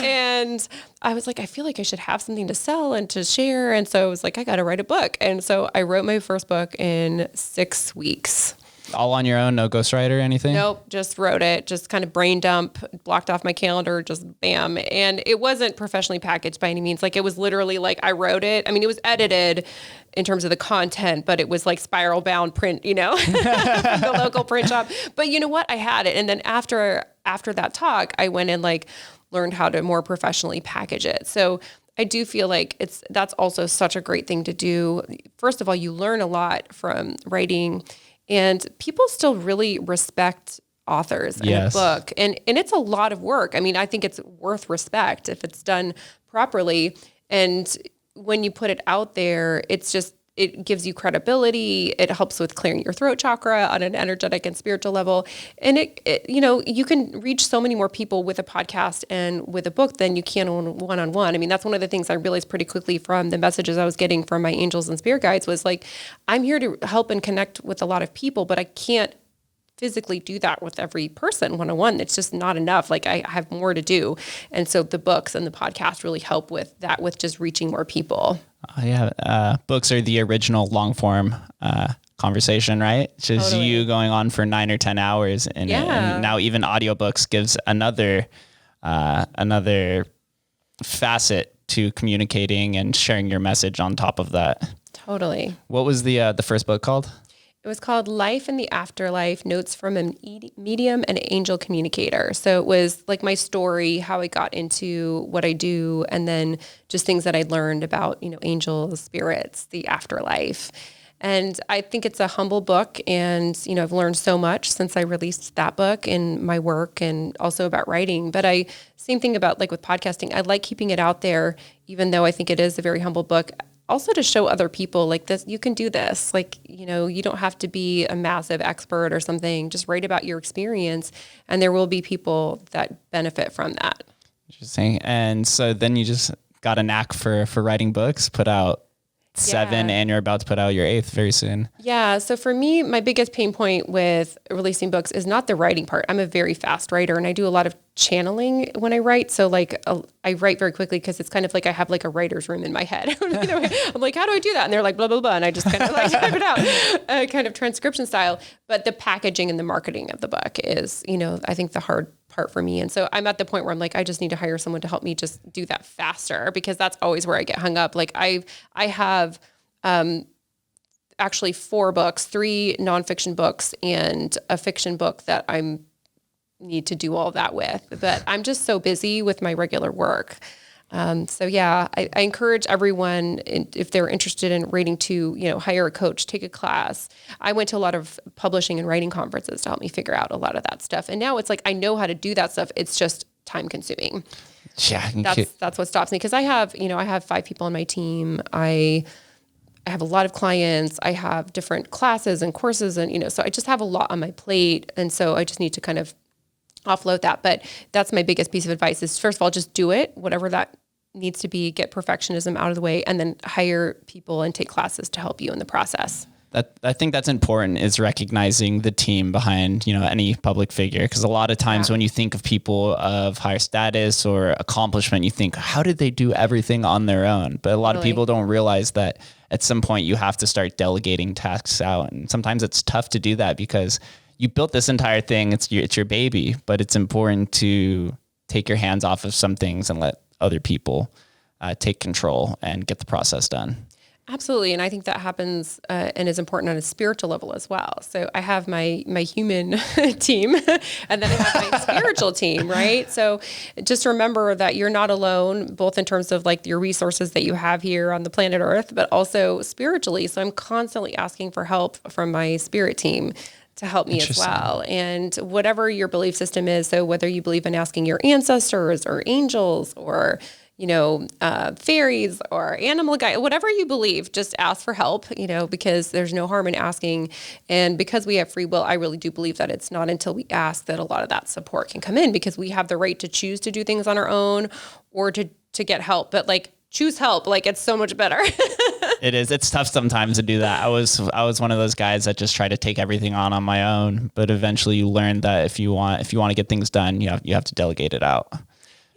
And I was like, I feel like I should have something to sell and to share. And so I was like, I got to write a book. And so I wrote my first book in 6 weeks. All on your own, no ghostwriter or anything? Nope, just wrote it, just kind of brain dump, blocked off my calendar, just bam. And it wasn't professionally packaged by any means. Like it was literally like I wrote it. I mean, it was edited in terms of the content, but it was like spiral bound print, from the local print shop. But you know what? I had it. And then after that talk, I went and like learned how to more professionally package it. So I do feel like that's also such a great thing to do. First of all, you learn a lot from writing. And people still really respect authors in Yes. a book. And it's a lot of work. I mean, I think it's worth respect if it's done properly. And when you put it out there, it gives you credibility. It helps with clearing your throat chakra on an energetic and spiritual level. And you can reach so many more people with a podcast and with a book than you can one-on-one. I mean, that's one of the things I realized pretty quickly from the messages I was getting from my angels and spirit guides was like, I'm here to help and connect with a lot of people, but I can't physically do that with every person one-on-one. It's just not enough. Like I have more to do. And so the books and the podcast really help with that, with just reaching more people. Books are the original long form conversation, right? It's just Totally. you going on for 9 or 10 hours in it. And now even audiobooks gives another facet to communicating and sharing your message on top of that. Totally. What was the first book called? It was called Life in the Afterlife, Notes from a Medium and Angel Communicator. So it was like my story, how I got into what I do, and then just things that I learned about, angels, spirits, the afterlife. And I think it's a humble book. And, I've learned so much since I released that book in my work and also about writing. But same thing about like with podcasting, I like keeping it out there, even though I think it is a very humble book. Also to show other people like this, you can do this. Like, you don't have to be a massive expert or something. Just write about your experience and there will be people that benefit from that. Interesting. And so then you just got a knack for writing books, put out 7 and you're about to put out your 8th very soon. Yeah. So for me, my biggest pain point with releasing books is not the writing part. I'm a very fast writer and I do a lot of channeling when I write. So like I write very quickly because it's kind of like I have like a writer's room in my head. I'm like, how do I do that? And they're like, blah, blah, blah. And I just kind of like type it out, kind of transcription style. But the packaging and the marketing of the book is, I think the hard part for me. And so I'm at the point where I'm like, I just need to hire someone to help me just do that faster because that's always where I get hung up. Like I have actually 4 books, 3 nonfiction books and a fiction book that I need to do all that with, but I'm just so busy with my regular work. I encourage everyone, if they're interested in writing, to, hire a coach, take a class. I went to a lot of publishing and writing conferences to help me figure out a lot of that stuff. And now it's like, I know how to do that stuff. It's just time consuming. Yeah. That's what stops me. Cause I have 5 people on my team. I have a lot of clients. I have different classes and courses and, so I just have a lot on my plate. And so I just need to kind of offload that. But that's my biggest piece of advice is, first of all, just do it, whatever that needs to be, get perfectionism out of the way, and then hire people and take classes to help you in the process. I think that's important, is recognizing the team behind, any public figure. Because a lot of times when you think of people of higher status or accomplishment, you think, how did they do everything on their own? But a lot of people don't realize that at some point you have to start delegating tasks out. And sometimes it's tough to do that because you built this entire thing. It's your baby, but it's important to take your hands off of some things and let other people take control and get the process done. Absolutely. And I think that happens and is important on a spiritual level as well. So I have my human team and then I have my spiritual team, right? So just remember that you're not alone, both in terms of like your resources that you have here on the planet Earth, but also spiritually. So I'm constantly asking for help from my spirit team to help me as well. And whatever your belief system is, so whether you believe in asking your ancestors or angels or, fairies or animal guide, whatever you believe, just ask for help, because there's no harm in asking. And because we have free will, I really do believe that it's not until we ask that a lot of that support can come in, because we have the right to choose to do things on our own or to get help. But like, choose help. Like, it's so much better. It is. It's tough sometimes to do that. I was one of those guys that just tried to take everything on my own, but eventually you learn that if you want to get things done, you have to delegate it out.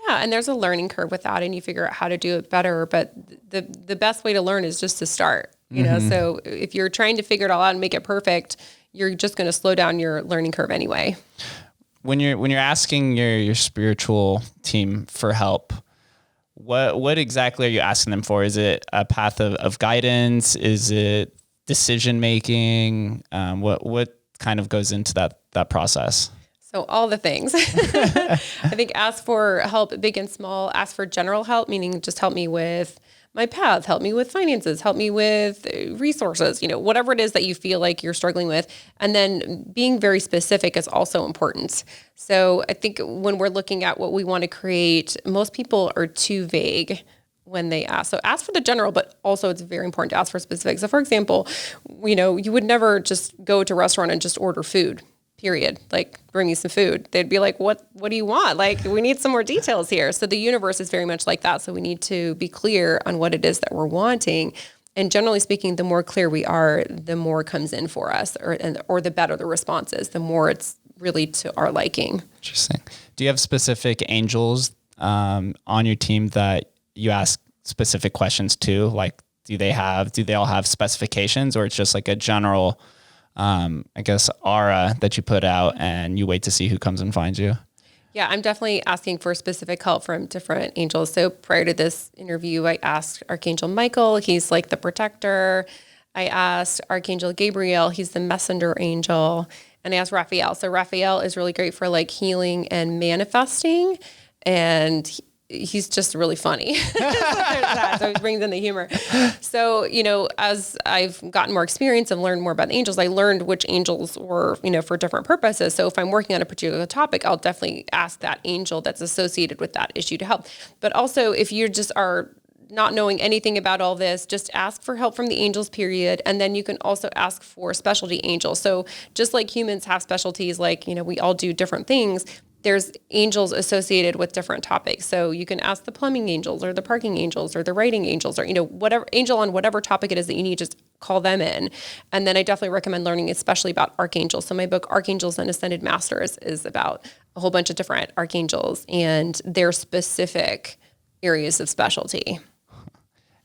Yeah, and there's a learning curve with that, and you figure out how to do it better. But the best way to learn is just to start. You know, so if you're trying to figure it all out and make it perfect, you're just going to slow down your learning curve anyway. When you're asking your spiritual team for help, what exactly are you asking them for? Is it a path of guidance? Is it decision making? What kind of goes into that process? So all the things. I think ask for help, big and small. Ask for general help, meaning just help me with my path, help me with finances, help me with resources, whatever it is that you feel like you're struggling with. And then being very specific is also important. So I think when we're looking at what we want to create, most people are too vague when they ask. So ask for the general, but also it's very important to ask for specific. So for example, you would never just go to a restaurant and just order food. Period. Like, bring me some food. They'd be like, what do you want? Like, we need some more details here. So the universe is very much like that. So we need to be clear on what it is that we're wanting. And generally speaking, the more clear we are, the more comes in for us, or the better the response is, the more it's really to our liking. Interesting. Do you have specific angels on your team that you ask specific questions to? Like, do they all have specifications, or it's just like a general aura that you put out and you wait to see who comes and finds you? Yeah, I'm definitely asking for specific help from different angels. So prior to this interview, I asked Archangel Michael. He's like the protector. I asked Archangel Gabriel. He's the messenger angel. And I asked Raphael. So Raphael is really great for like healing and manifesting. And he's just really funny. So he brings in the humor. So, as I've gotten more experience and learned more about the angels, I learned which angels were, for different purposes. So if I'm working on a particular topic, I'll definitely ask that angel that's associated with that issue to help. But also, if you just are not knowing anything about all this, just ask for help from the angels, period. And then you can also ask for specialty angels. So just like humans have specialties, like, we all do different things, there's angels associated with different topics. So you can ask the plumbing angels or the parking angels or the writing angels, or, whatever angel on whatever topic it is that you need, just call them in. And then I definitely recommend learning especially about archangels. So my book, Archangels and Ascended Masters, is about a whole bunch of different archangels and their specific areas of specialty.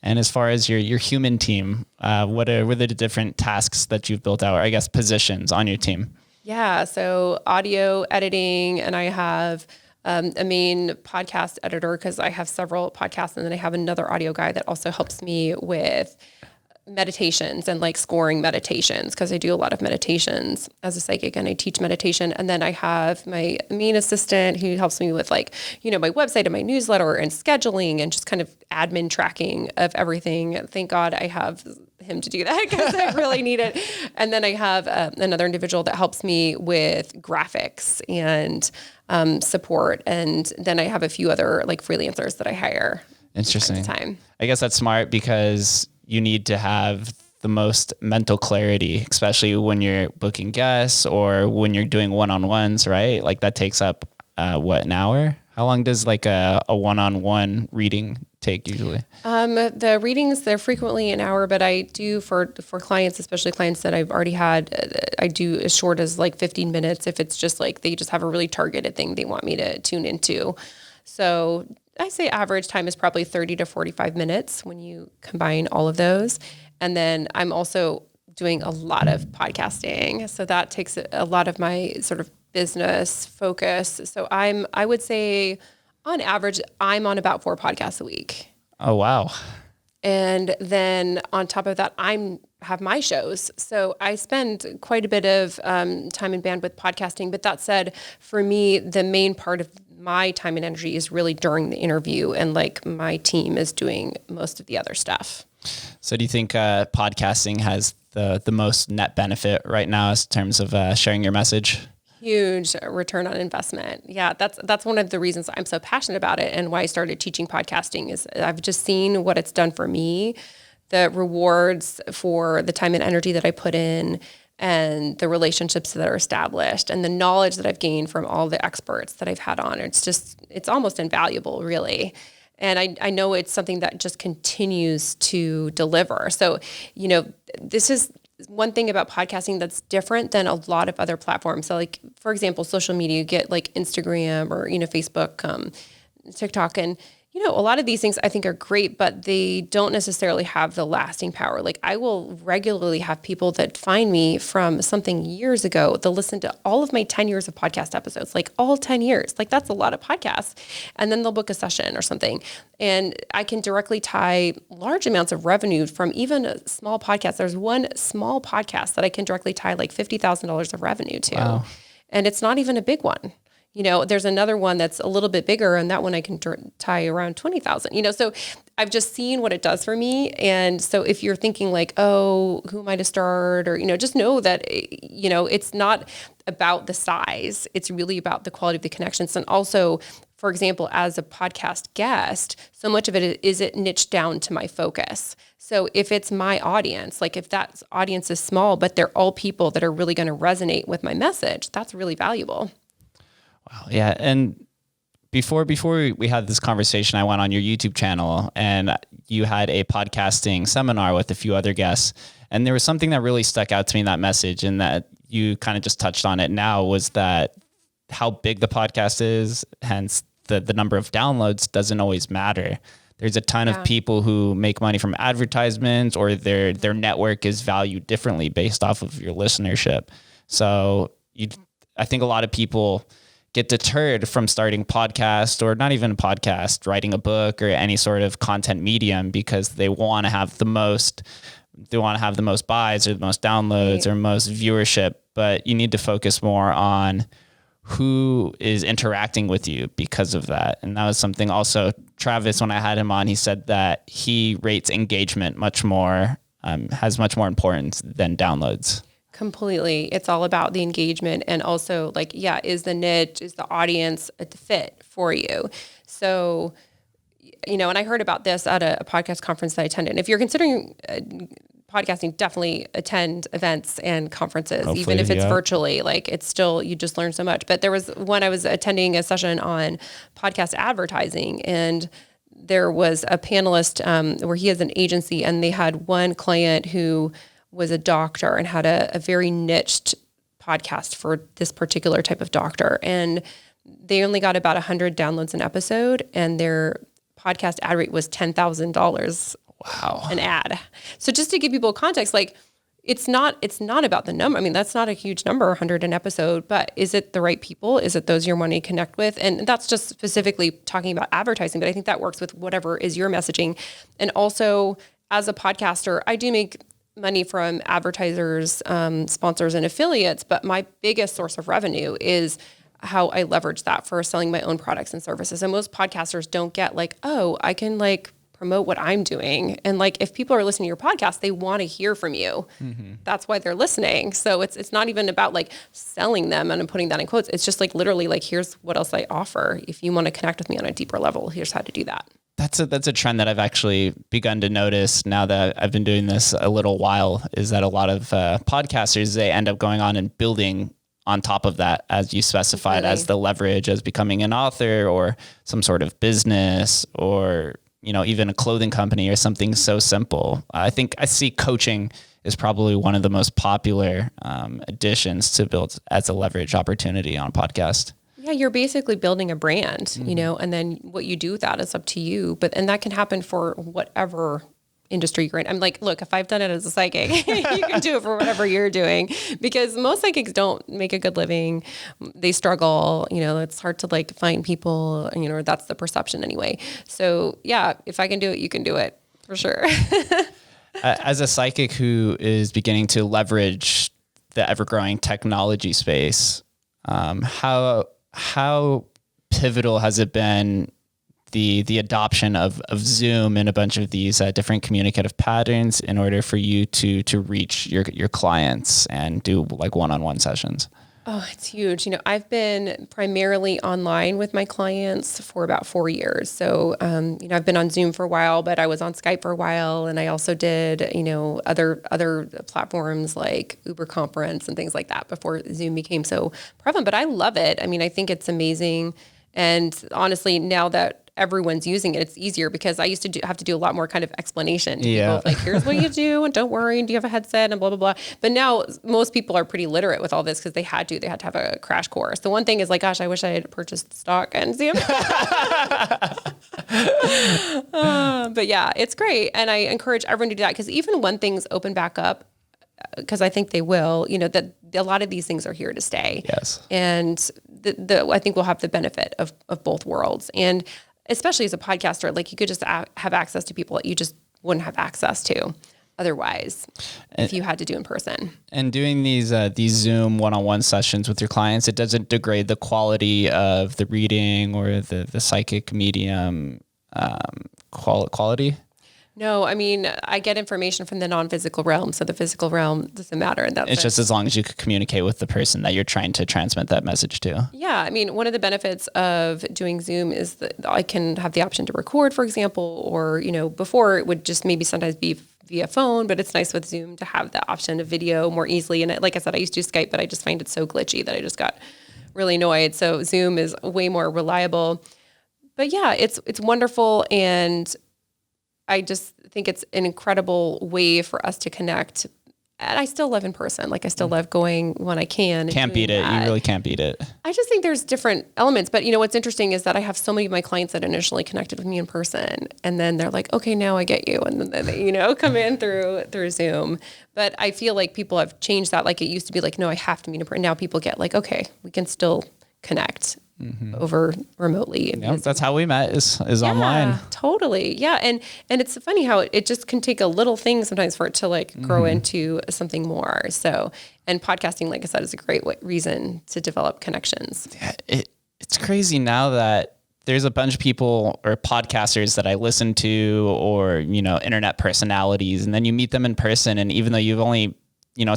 And as far as your human team, what are the different tasks that you've built out, or I guess positions on your team? Yeah, so audio editing, and I have a main podcast editor because I have several podcasts, and then I have another audio guy that also helps me with meditations and like scoring meditations, because I do a lot of meditations as a psychic and I teach meditation. And then I have my main assistant who helps me with like, my website and my newsletter and scheduling and just kind of admin tracking of everything. Thank God I have him to do that because I really need it. And then I have another individual that helps me with graphics and support. And then I have a few other like freelancers that I hire. Interesting. Time. I guess that's smart because you need to have the most mental clarity, especially when you're booking guests or when you're doing one-on-ones, right? Like that takes up, an hour? How long does like a one-on-one reading take usually? The readings, they're frequently an hour, but I do for clients, especially clients that I've already had, I do as short as like 15 minutes if it's just like they just have a really targeted thing they want me to tune into. So I say average time is probably 30 to 45 minutes when you combine all of those. And then I'm also doing a lot of podcasting. So that takes a lot of my sort of business focus. So I would say on average, I'm on about 4 podcasts a week. Oh, wow. And then on top of that, have my shows. So I spend quite a bit of time and bandwidth podcasting. But that said, for me, the main part of my time and energy is really during the interview, and like my team is doing most of the other stuff. So do you think podcasting has the most net benefit right now in terms of sharing your message? Huge return on investment. Yeah, that's one of the reasons I'm so passionate about it and why I started teaching podcasting is I've just seen what it's done for me, the rewards for the time and energy that I put in, and the relationships that are established, and the knowledge that I've gained from all the experts that I've had on. It's almost invaluable, really. And I know it's something that just continues to deliver. So, this is one thing about podcasting that's different than a lot of other platforms. So like, for example, social media, you get like Instagram or, Facebook, TikTok, and, a lot of these things I think are great, but they don't necessarily have the lasting power. Like I will regularly have people that find me from something years ago. They'll listen to all of my 10 years of podcast episodes, like all 10 years. Like that's a lot of podcasts. And then they'll book a session or something. And I can directly tie large amounts of revenue from even a small podcast. There's one small podcast that I can directly tie like $50,000 of revenue to. Wow. And it's not even a big one. There's another one that's a little bit bigger, and that one I can tie around 20,000, so I've just seen what it does for me. And so if you're thinking like, oh, who am I to start? Or, just know that, it's not about the size. It's really about the quality of the connections. And also, for example, as a podcast guest, so much of it is it niched down to my focus. So if it's my audience, like if that audience is small, but they're all people that are really going to resonate with my message, that's really valuable. Wow. Yeah. And before we had this conversation, I went on your YouTube channel and you had a podcasting seminar with a few other guests. And there was something that really stuck out to me in that message, and that you kind of just touched on it now, was that how big the podcast is, hence the number of downloads doesn't always matter. There's a ton of people who make money from advertisements, or their network is valued differently based off of your listenership. So I think a lot of people get deterred from starting podcast, or not even a podcast, writing a book or any sort of content medium, because they want to have the most buys or the most downloads or most viewership. But you need to focus more on who is interacting with you because of that. And that was something also Travis, when I had him on, he said that he rates engagement much more, has much more importance than downloads. Completely. It's all about the engagement, and also like, is the niche, is the audience a fit for you? So, and I heard about this at a podcast conference that I attended. And if you're considering podcasting, definitely attend events and conferences. Hopefully, even if it's virtually, like it's still, you just learn so much. But there was one, I was attending a session on podcast advertising, and there was a panelist where he has an agency, and they had one client who was a doctor and had a very niched podcast for this particular type of doctor. And they only got about 100 downloads an episode, and their podcast ad rate was $10,000. Wow. An ad. So just to give people context, like it's not about the number. I mean, that's not a huge number, 100 an episode, but is it the right people? Is it those you're wanting to connect with? And that's just specifically talking about advertising, but I think that works with whatever is your messaging. And also, as a podcaster, I do make money from advertisers, sponsors, and affiliates, but my biggest source of revenue is how I leverage that for selling my own products and services. And most podcasters don't get like, oh, I can like promote what I'm doing. And like, if people are listening to your podcast, they want to hear from you. Mm-hmm. That's why they're listening. So it's not even about like selling them, and I'm putting that in quotes. It's just like literally like, here's what else I offer. If you want to connect with me on a deeper level, here's how to do that. That's a trend that I've actually begun to notice now that I've been doing this a little while, is that a lot of podcasters, they end up going on and building on top of that, as you specified, as the leverage, as becoming an author or some sort of business, or even a clothing company or something so simple. I think I see coaching is probably one of the most popular additions to build as a leverage opportunity on a podcast. Yeah, you're basically building a brand, and then what you do with that is up to you. And that can happen for whatever industry you're in. I'm like, look, if I've done it as a psychic, you can do it for whatever you're doing, because most psychics don't make a good living. They struggle, it's hard to like find people, that's the perception anyway. So yeah, if I can do it, you can do it for sure. As a psychic who is beginning to leverage the ever-growing technology space, how pivotal has it been, the adoption of Zoom and a bunch of these different communicative patterns in order for you to reach your clients and do like one-on-one sessions? Oh, it's huge. I've been primarily online with my clients for about 4 years. So, I've been on Zoom for a while, but I was on Skype for a while. And I also did, other platforms like Uber Conference and things like that before Zoom became so prevalent. But I love it. I mean, I think it's amazing. And honestly, now that everyone's using it, it's easier, because I used to have to do a lot more kind of explanation to people, like, here's what you do, and don't worry, and do you have a headset, and blah, blah, blah. But now most people are pretty literate with all this, because they had to have a crash course. The one thing is like, gosh, I wish I had purchased stock and Zoom. But yeah, it's great. And I encourage everyone to do that, because even when things open back up, because I think they will, that a lot of these things are here to stay. Yes. And I think we'll have the benefit of both worlds. And especially as a podcaster, like you could just have access to people that you just wouldn't have access to. otherwise if you had to do in person. And doing these Zoom one-on-one sessions with your clients, it doesn't degrade the quality of the reading or the psychic medium quality? No, I mean, I get information from the non-physical realm, so the physical realm doesn't matter. It's just as long as you could communicate with the person that you're trying to transmit that message to. Yeah, I mean, one of the benefits of doing Zoom is that I can have the option to record, for example, or, before it would just maybe sometimes be via phone, but it's nice with Zoom to have the option of video more easily. And like I said, I used to use Skype, but I just find it so glitchy that I just got really annoyed. So Zoom is way more reliable. But yeah, it's wonderful, and I just think it's an incredible way for us to connect. And I still love in person. Like I still love going when I can. Can't beat it. You really can't beat it. I just think there's different elements. But what's interesting is that I have so many of my clients that initially connected with me in person, and then they're like, okay, now I get you. And then they, come in through Zoom. But I feel like people have changed that. Like it used to be like, no, I have to meet in person. Now people get like, okay, we can still connect over remotely. Yep, that's how we met is online. Totally. Yeah. And it's funny how it just can take a little thing sometimes for it to like grow into something more. So, and podcasting, like I said, is a great reason to develop connections. Yeah, it's crazy now that there's a bunch of people or podcasters that I listen to, or, internet personalities, and then you meet them in person. And even though you've only,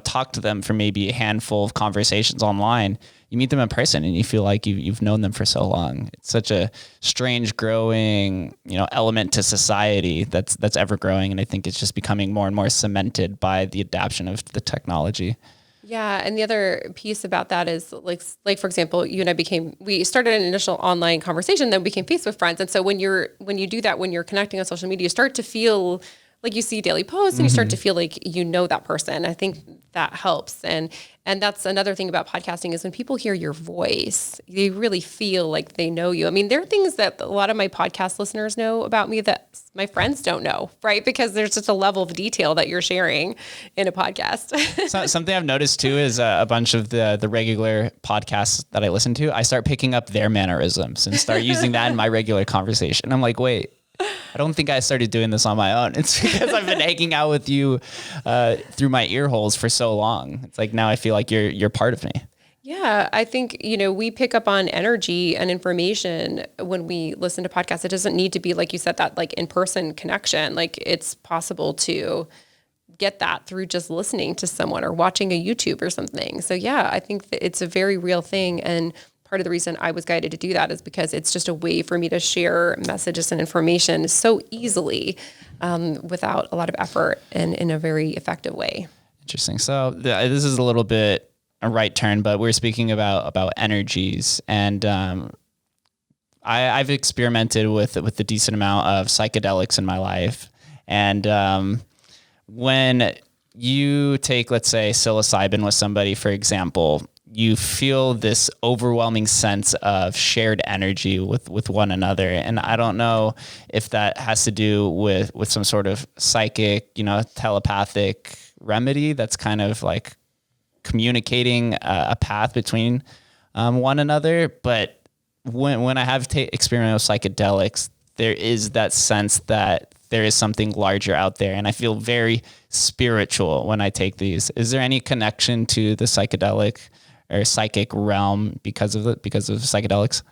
talked to them for maybe a handful of conversations online, you meet them in person and you feel like you've known them for so long. It's such a strange growing, element to society that's ever growing. And I think it's just becoming more and more cemented by the adoption of the technology. Yeah. And the other piece about that is like, for example, you and I we started an initial online conversation, then we became Facebook friends. And so when you do that, when you're connecting on social media, you start to feel like you see daily posts and you start to feel like that person. I think that helps. And that's another thing about podcasting is when people hear your voice, they really feel like they know you. I mean, there are things that a lot of my podcast listeners know about me that my friends don't know, right? Because there's just a level of detail that you're sharing in a podcast. So, something I've noticed too is a bunch of the regular podcasts that I listen to, I start picking up their mannerisms and start using that in my regular conversation. I'm like, wait, I don't think I started doing this on my own. It's because I've been hanging out with you through my ear holes for so long. It's like now I feel like you're part of me. Yeah, I think, we pick up on energy and information when we listen to podcasts. It doesn't need to be, like you said, that like in-person connection. Like it's possible to get that through just listening to someone or watching a YouTube or something. So yeah, I think that it's a very real thing. And part of the reason I was guided to do that is because it's just a way for me to share messages and information so easily without a lot of effort and in a very effective way. Interesting. So this is a little bit a right turn, but we're speaking about energies, and I've experimented with a decent amount of psychedelics in my life. And when you take, let's say, psilocybin with somebody, for example, you feel this overwhelming sense of shared energy with one another. And I don't know if that has to do with some sort of psychic, telepathic remedy that's kind of like communicating a path between one another. But when I have experimented with psychedelics, there is that sense that there is something larger out there. And I feel very spiritual when I take these. Is there any connection to the psychedelic or psychic realm because of psychedelics?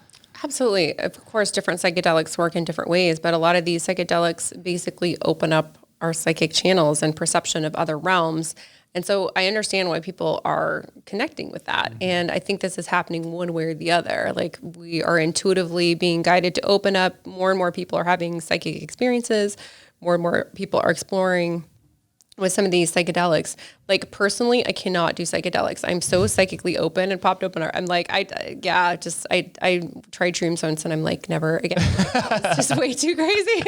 Absolutely. Of course, different psychedelics work in different ways, but a lot of these psychedelics basically open up our psychic channels and perception of other realms. And so I understand why people are connecting with that. And I think this is happening one way or the other. Like we are intuitively being guided to open up. More and more people are having psychic experiences. More and more people are exploring with some of these psychedelics. Like personally, I cannot do psychedelics. I'm so psychically open and popped open. I'm like, I tried shrooms once and I'm like, never again. It's just way too crazy.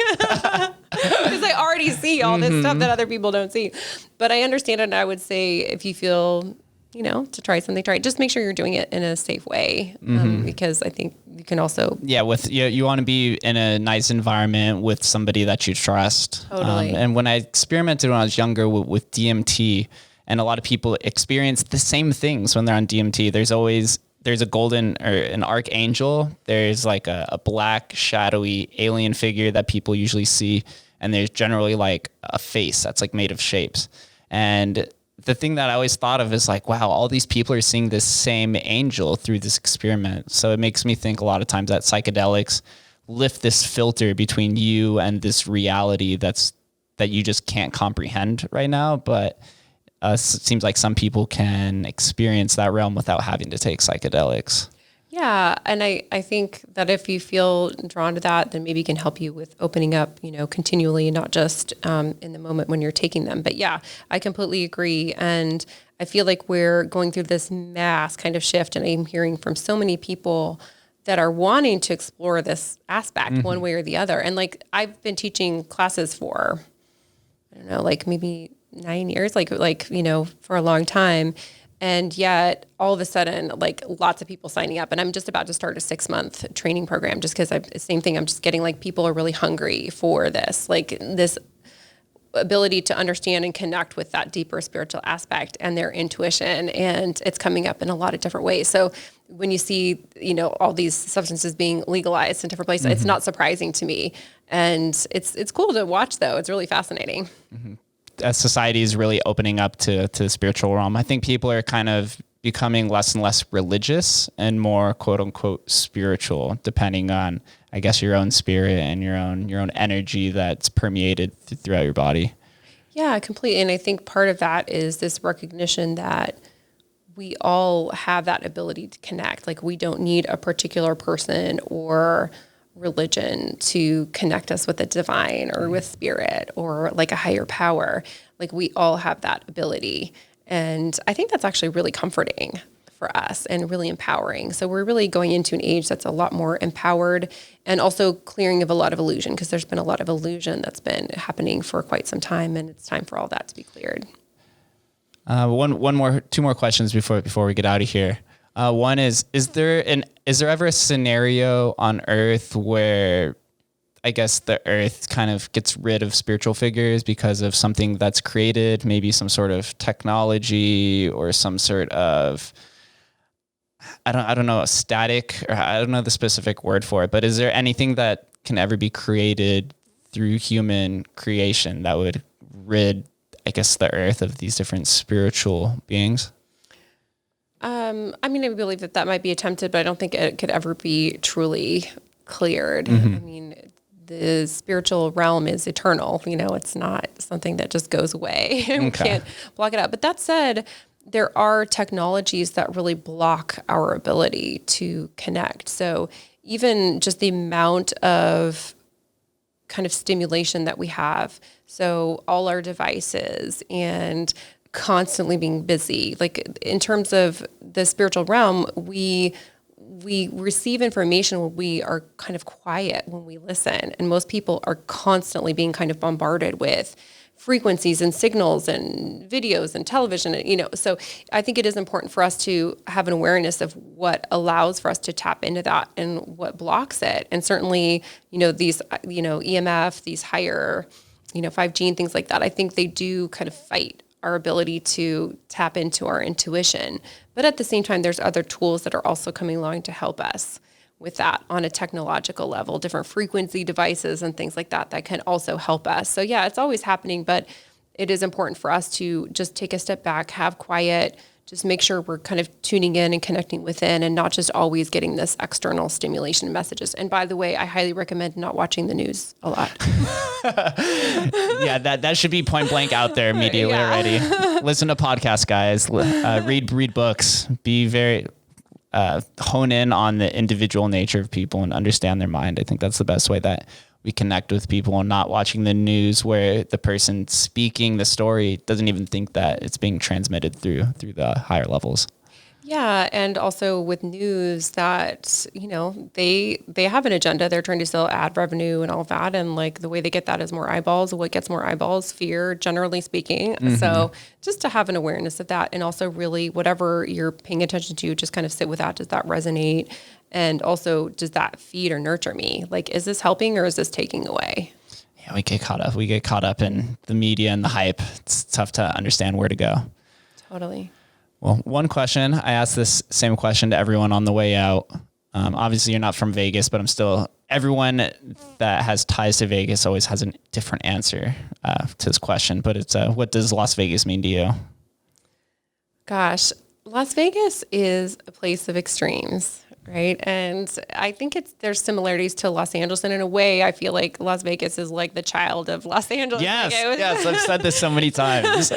Because I already see all this stuff that other people don't see. But I understand it. And I would say if you feel, to try something, try it. Just make sure you're doing it in a safe way. Because I think you can also. Yeah, you want to be in a nice environment with somebody that you trust. Totally. And when I experimented when I was younger with DMT, and a lot of people experience the same things when they're on DMT. There's a golden or an archangel. There's like a black shadowy alien figure that people usually see and there's generally like a face that's like made of shapes. And the thing that I always thought of is like, wow, all these people are seeing this same angel through this experiment. So it makes me think a lot of times that psychedelics lift this filter between you and this reality that you just can't comprehend right now. But it seems like some people can experience that realm without having to take psychedelics. Yeah. And I think that if you feel drawn to that, then maybe it can help you with opening up, continually, not just in the moment when you're taking them. But yeah, I completely agree. And I feel like we're going through this mass kind of shift. And I'm hearing from so many people that are wanting to explore this aspect one way or the other. And like, I've been teaching classes for, I don't know, like maybe 9 years, like, for a long time. And yet all of a sudden, like lots of people signing up, and I'm just about to start a 6-month training program just because same thing. I'm just getting like, people are really hungry for this, like this ability to understand and connect with that deeper spiritual aspect and their intuition. And it's coming up in a lot of different ways. So when you see, all these substances being legalized in different places, it's not surprising to me. And it's cool to watch though. It's really fascinating. As society is really opening up to the spiritual realm, I think people are kind of becoming less and less religious and more quote unquote spiritual, depending on, I guess, your own spirit and your own energy that's permeated throughout your body. Yeah, completely. And I think part of that is this recognition that we all have that ability to connect. Like we don't need a particular person or religion to connect us with the divine or with spirit or like a higher power. Like we all have that ability. And I think that's actually really comforting for us and really empowering. So we're really going into an age that's a lot more empowered and also clearing of a lot of illusion, because there's been a lot of illusion that's been happening for quite some time, and it's time for all that to be cleared. Two more questions before we get out of here. One is there ever a scenario on Earth where I guess the Earth kind of gets rid of spiritual figures because of something that's created, maybe some sort of technology or some sort of, I don't know, a static, or I don't know the specific word for it, but is there anything that can ever be created through human creation that would rid, I guess, the Earth of these different spiritual beings? I believe that might be attempted, but I don't think it could ever be truly cleared. I mean, the spiritual realm is eternal. It's not something that just goes away and we can't block it out. But that said, there are technologies that really block our ability to connect. So even just the amount of kind of stimulation that we have, so all our devices and constantly being busy, like in terms of the spiritual realm, we receive information when we are kind of quiet, when we listen. And most people are constantly being kind of bombarded with frequencies and signals and videos and television, so I think it is important for us to have an awareness of what allows for us to tap into that and what blocks it. And certainly, these, EMF, these higher, 5G and things like that, I think they do kind of fight our ability to tap into our intuition. But at the same time, there's other tools that are also coming along to help us with that on a technological level, different frequency devices and things like that can also help us. So yeah, it's always happening, but it is important for us to just take a step back, have quiet, just make sure we're kind of tuning in and connecting within and not just always getting this external stimulation messages. And by the way, I highly recommend not watching the news a lot. Yeah, that should be point blank out there immediately already. Listen to podcasts, guys. Read books. Be very... hone in on the individual nature of people and understand their mind. I think that's the best way that we connect with people, and not watching the news where the person speaking the story doesn't even think that it's being transmitted through the higher levels. Yeah. And also with news that, they have an agenda. They're trying to sell ad revenue and all of that. And like the way they get that is more eyeballs. What gets more eyeballs? Fear, generally speaking. So just to have an awareness of that, and also really whatever you're paying attention to, just kind of sit with that. Does that resonate? And also, does that feed or nurture me? Like, is this helping or is this taking away? Yeah, we get caught up in the media and the hype. It's tough to understand where to go. Totally. Well, one question, I asked this same question to everyone on the way out. Obviously, you're not from Vegas, but I'm still everyone that has ties to Vegas always has a different answer to this question, but it's what does Las Vegas mean to you? Gosh, Las Vegas is a place of extremes, right? And I think there's similarities to Los Angeles. And in a way, I feel like Las Vegas is like the child of Los Angeles. Yes, yes, I've said this so many times.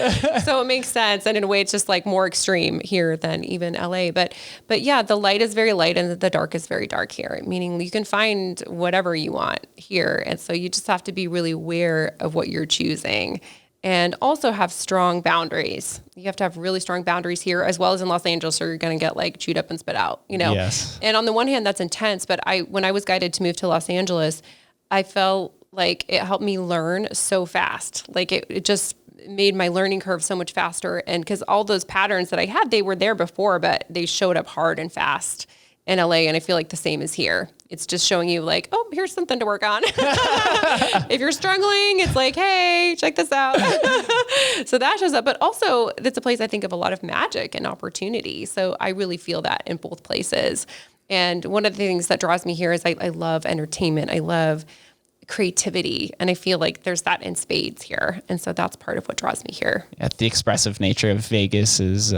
So it makes sense. And in a way, it's just like more extreme here than even LA. But yeah, the light is very light and the dark is very dark here, meaning you can find whatever you want here. And so you just have to be really aware of what you're choosing. And also have strong boundaries. You have to have really strong boundaries here as well as in Los Angeles, or you're going to get like chewed up and spit out, you know? Yes. And on the one hand, that's intense. But when I was guided to move to Los Angeles, I felt like it helped me learn so fast. Like it just made my learning curve so much faster. And because all those patterns that I had, they were there before, but they showed up hard and fast in LA. And I feel like the same is here. It's just showing you like, oh, here's something to work on. If you're struggling, it's like, hey, check this out. So that shows up. But also it's a place I think of a lot of magic and opportunity. So I really feel that in both places. And one of the things that draws me here is I love entertainment. I love creativity. And I feel like there's that in spades here. And so that's part of what draws me here. Yeah, the expressive nature of Vegas is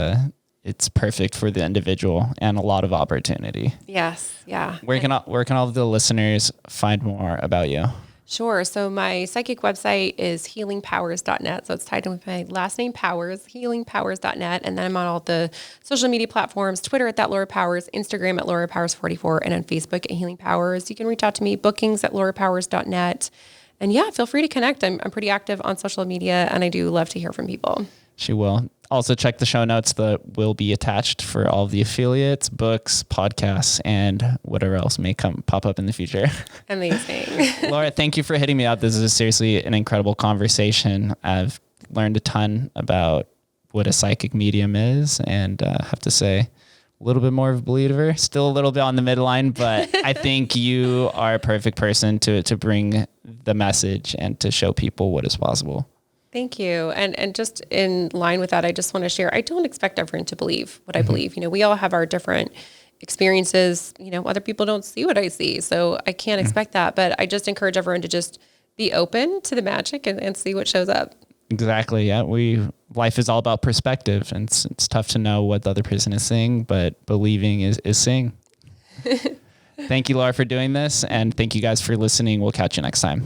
it's perfect for the individual and a lot of opportunity. Yes. Yeah. Where can all the listeners find more about you? Sure. So my psychic website is healingpowers.net. So it's tied in with my last name, Powers, healingpowers.net. And then I'm on all the social media platforms, Twitter at that Laura Powers, Instagram at Laura Powers 44, and on Facebook at Healing Powers. You can reach out to me, bookings at laurapowers.net. And yeah, feel free to connect. I'm pretty active on social media and I do love to hear from people. She will. Also check the show notes that will be attached for all of the affiliates, books, podcasts, and whatever else may pop up in the future. Amazing. Laura, thank you for hitting me up. This is seriously an incredible conversation. I've learned a ton about what a psychic medium is, and have to say a little bit more of a believer, still a little bit on the midline, but I think you are a perfect person to bring the message and to show people what is possible. Thank you. And just in line with that, I just want to share, I don't expect everyone to believe what I believe. You know, we all have our different experiences. You know, other people don't see what I see. So I can't expect that. But I just encourage everyone to just be open to the magic and see what shows up. Exactly. Yeah. Life is all about perspective, and it's tough to know what the other person is seeing, but believing is seeing. Thank you, Laura, for doing this. And thank you guys for listening. We'll catch you next time.